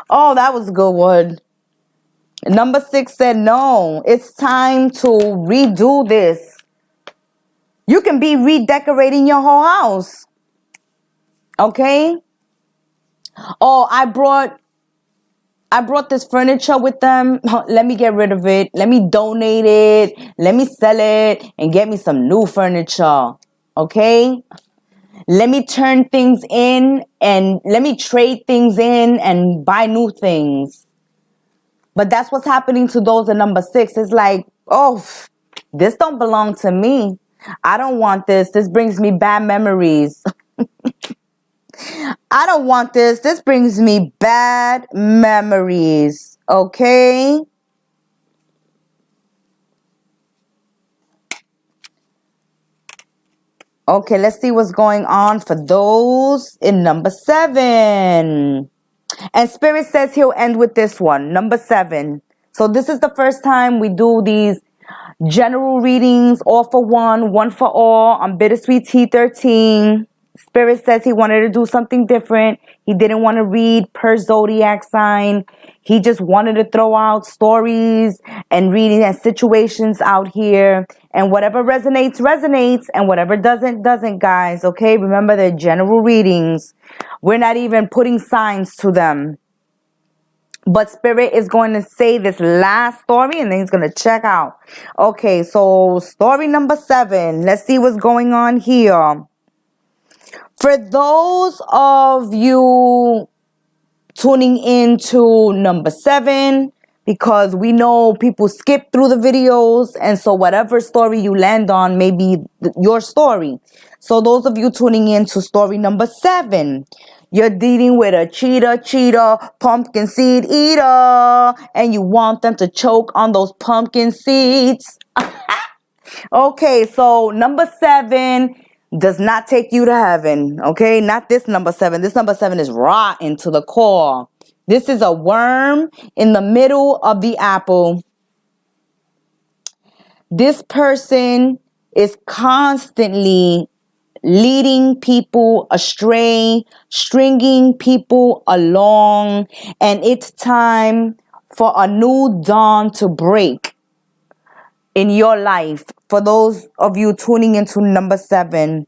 [SPEAKER 1] Oh, that was a good one. Number 6 said, no, it's time to redo this. You can be redecorating your whole house. Okay? Oh, I brought this furniture with them. Let me get rid of it. Let me donate it. Let me sell it and get me some new furniture. Okay? Let me turn things in and let me trade things in and buy new things. But that's what's happening to those in number 6. It's like, oh, this don't belong to me. I don't want this. This brings me bad memories. I don't want this. This brings me bad memories. Okay? Okay, let's see what's going on for those in number 7. And Spirit says he'll end with this one, number 7. So this is the first time we do these general readings, all for one for all, on Bittersweet Tea 13. Spirit says he wanted to do something different. He didn't want to read per zodiac sign. He just wanted to throw out stories and reading and situations out here. And whatever resonates, resonates. And whatever doesn't, doesn't, guys. Okay? Remember, they're general readings. We're not even putting signs to them. But Spirit is going to say this last story and then he's going to check out. Okay, so story number 7. Let's see what's going on here. For those of you tuning in to number 7, because we know people skip through the videos, and so whatever story you land on may be your story. So those of you tuning in to story number 7, you're dealing with a cheater, pumpkin seed eater, and you want them to choke on those pumpkin seeds. Okay, so number 7 does not take you to heaven, okay? Not this number 7. This number 7 is rotten to the core. This is a worm in the middle of the apple. This person is constantly leading people astray, stringing people along, and it's time for a new dawn to break in your life. For those of you tuning into number 7,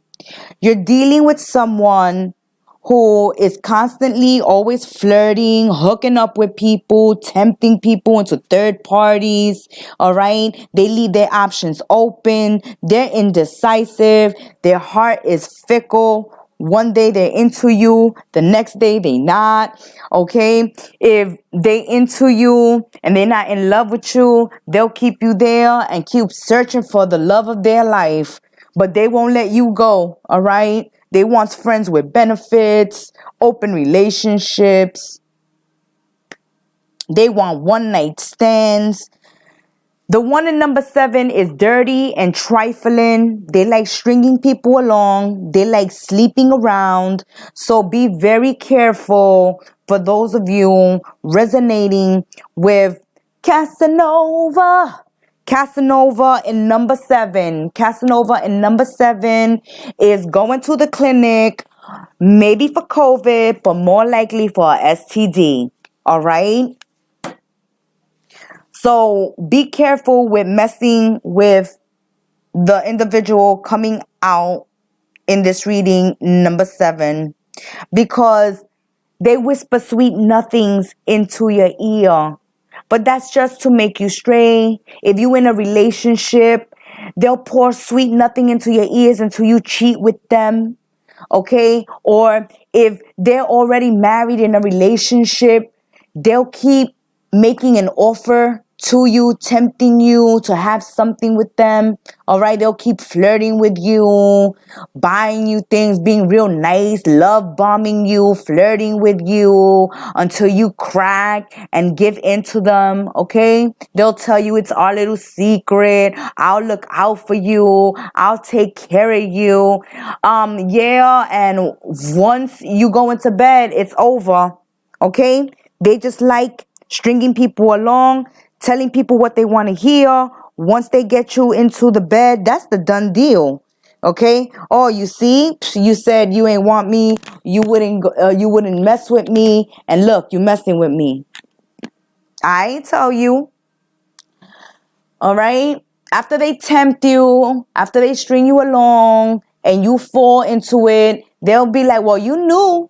[SPEAKER 1] you're dealing with someone who is constantly always flirting, hooking up with people, tempting people into third parties, all right? They leave their options open. They're indecisive. Their heart is fickle. One day they're into you, the next day they not, okay? If they into you and they're not in love with you, they'll keep you there and keep searching for the love of their life. But they won't let you go, all right? They want friends with benefits, open relationships. They want one-night stands. The one in number 7 is dirty and trifling. They like stringing people along. They like sleeping around. So be very careful for those of you resonating with Casanova. Casanova in number 7. Casanova in number 7 is going to the clinic, maybe for COVID, but more likely for a STD. All right? So be careful with messing with the individual coming out in this reading, number 7, because they whisper sweet nothings into your ear. But that's just to make you stray. If you're in a relationship, they'll pour sweet nothing into your ears until you cheat with them. Okay? Or if they're already married in a relationship, they'll keep making an offer to you, tempting you to have something with them. All right, they'll keep flirting with you, buying you things, being real nice, love bombing you, flirting with you until you crack and give in to them. Okay, they'll tell you it's our little secret. I'll look out for you. I'll take care of you. Yeah, and once you go into bed, it's over. Okay, they just like stringing people along, telling people what they want to hear. Once they get you into the bed, that's the done deal. Okay? Oh, you see, you said you ain't want me, you wouldn't mess with me, and look, you messing with me. I ain't tell you. All right? After they tempt you, after they string you along, and you fall into it, they'll be like, well, you knew.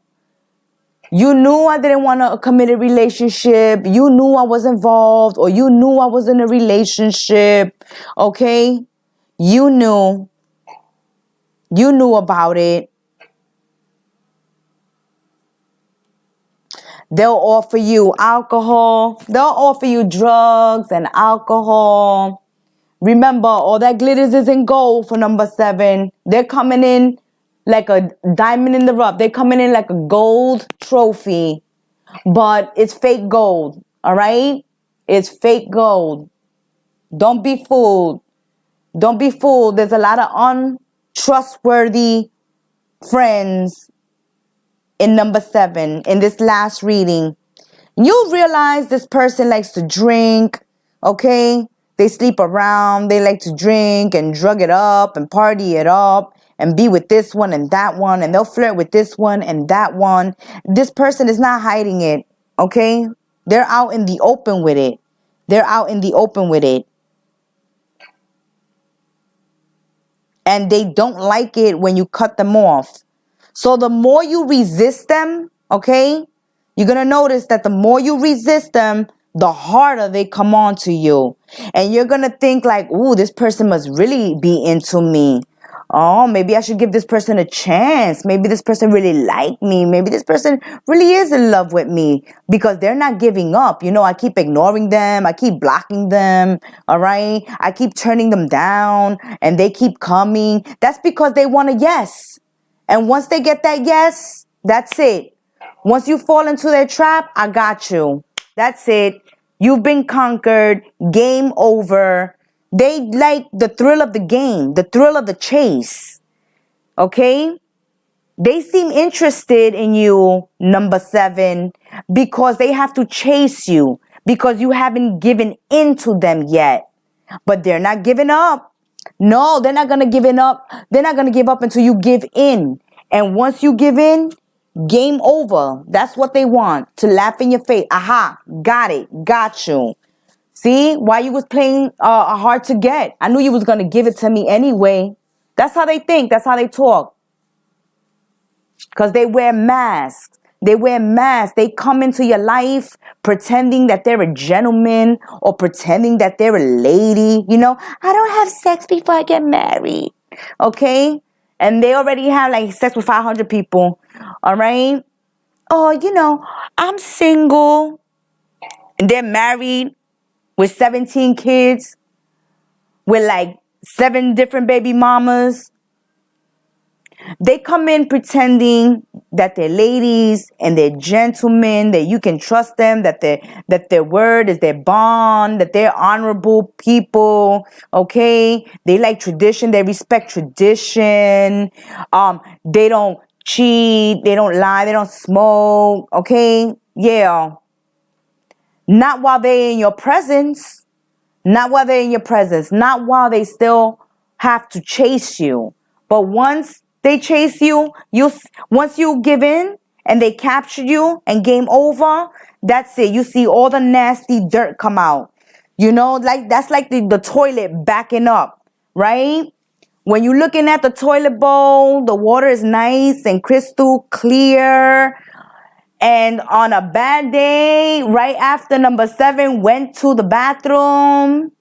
[SPEAKER 1] You knew I didn't want a committed relationship. You knew I was involved, or you knew I was in a relationship. Okay? You knew. You knew about it. They'll offer you alcohol. They'll offer you drugs and alcohol. Remember, all that glitters isn't gold for number 7. They're coming in like a diamond in the rough. They're coming in like a gold trophy, but it's fake gold. All right? It's fake gold. Don't be fooled. Don't be fooled. There's a lot of untrustworthy friends in number 7 in this last reading. You'll realize this person likes to drink, okay? They sleep around. They like to drink and drug it up and party it up and be with this one and that one, and they'll flirt with this one and that one. This person is not hiding it, okay? They're out in the open with it. They're out in the open with it. And they don't like it when you cut them off. So the more you resist them, okay, you're going to notice that the more you resist them, the harder they come on to you. And you're going to think like, ooh, this person must really be into me. Oh, maybe I should give this person a chance. Maybe this person really liked me. Maybe this person really is in love with me, because they're not giving up. You know, I keep ignoring them. I keep blocking them. All right. I keep turning them down and they keep coming. That's because they want a yes. And once they get that yes, that's it. Once you fall into their trap, I got you. That's it. You've been conquered. Game over. They like the thrill of the game, the thrill of the chase. Okay? They seem interested in you, number 7, because they have to chase you, because you haven't given in to them yet. But they're not giving up. No, they're not going to give up. They're not going to give up until you give in. And once you give in, game over. That's what they want, to laugh in your face. Aha, got it, got you. See, why you was playing hard to get. I knew you was going to give it to me anyway. That's how they think. That's how they talk. Because they wear masks. They wear masks. They come into your life pretending that they're a gentleman or pretending that they're a lady. You know, I don't have sex before I get married. Okay? And they already have like sex with 500 people. All right? Oh, you know, I'm single. And they're married with 17 kids, with like 7 different baby mamas. They come in pretending that they're ladies and they're gentlemen, that you can trust them, that their word is their bond, that they're honorable people, okay? They like tradition, they respect tradition. They don't cheat, they don't lie, they don't smoke, okay? Yeah. Not while they're in your presence. Not while they're in your presence. Not while they still have to chase you. But once they chase you, once you give in and they capture you and game over, that's it. You see all the nasty dirt come out. You know, like that's like the toilet backing up, right? When you're looking at the toilet bowl, the water is nice and crystal clear. And on a bad day, right after number 7 went to the bathroom,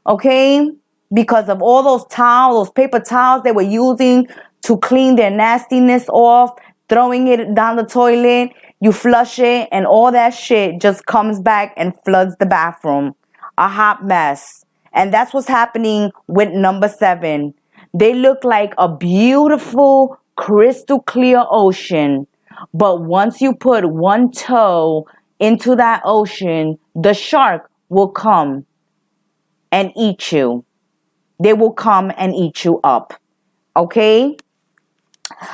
[SPEAKER 1] okay, because of all those towels, those paper towels they were using to clean their nastiness off, throwing it down the toilet, you flush it, and all that shit just comes back and floods the bathroom. A hot mess. And that's what's happening with number 7. They look like a beautiful, crystal clear ocean. But once you put one toe into that ocean, the shark will come and eat you. They will come and eat you up. Okay?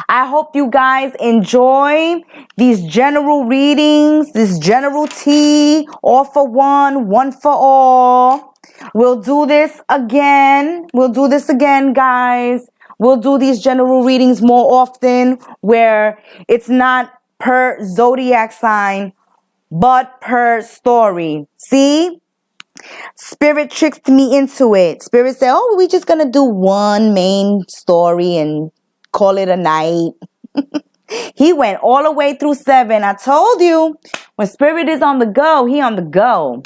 [SPEAKER 1] I hope you guys enjoy these general readings, this general tea, all for one, one for all. We'll do this again. We'll do this again, guys. We'll do these general readings more often where it's not per zodiac sign, but per story. See? Spirit tricked me into it. Spirit said, oh, we're just going to do one main story and call it a night. He went all the way through 7. I told you, when Spirit is on the go, he on the go.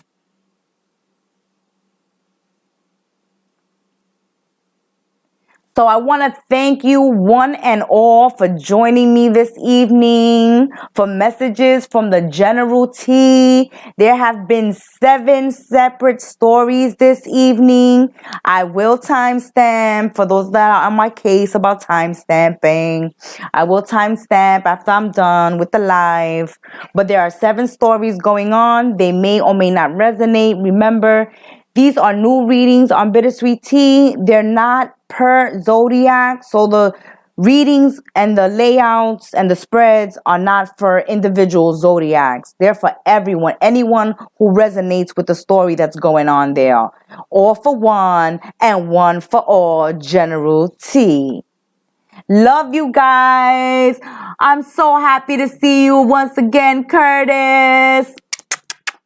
[SPEAKER 1] So I want to thank you one and all for joining me this evening for messages from the General T. There have been 7 separate stories this evening. I will timestamp for those that are on my case about timestamping. I will timestamp after I'm done with the live. But there are 7 stories going on. They may or may not resonate. Remember, these are new readings on Bittersweet Tea. They're not per zodiac, so the readings and the layouts and the spreads are not for individual zodiacs. They're for everyone, anyone who resonates with the story that's going on there. All for one and one for all, General T. Love you guys. I'm so happy to see you once again, Curtis.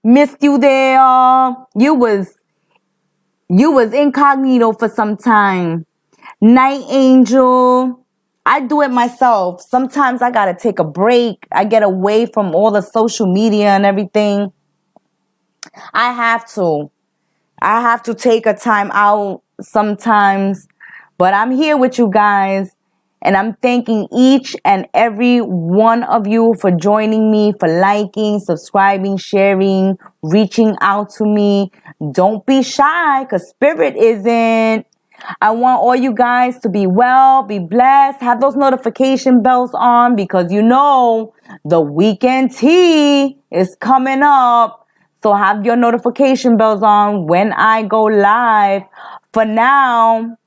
[SPEAKER 1] Missed you there. You was incognito for some time. Night Angel. I do it myself. Sometimes I gotta take a break. I get away from all the social media and everything. I have to take a time out sometimes. But I'm here with you guys. And I'm thanking each and every one of you for joining me, for liking, subscribing, sharing, reaching out to me. Don't be shy, because Spirit isn't. I want all you guys to be well, be blessed, have those notification bells on, because you know the weekend tea is coming up. So have your notification bells on when I go live. For now,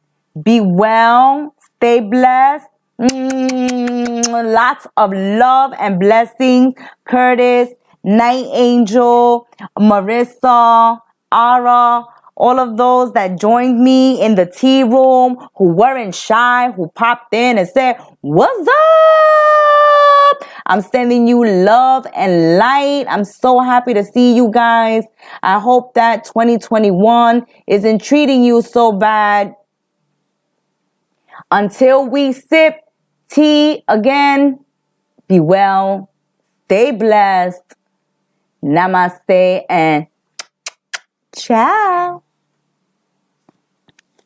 [SPEAKER 1] be well, stay blessed. Lots of love and blessings. Curtis, Night Angel, Marissa, Ara, all of those that joined me in the tea room, who weren't shy, who popped in and said, what's up? I'm sending you love and light. I'm so happy to see you guys. I hope that 2021 isn't treating you so bad. Until we sip tea again, be well, stay blessed. Namaste and ciao.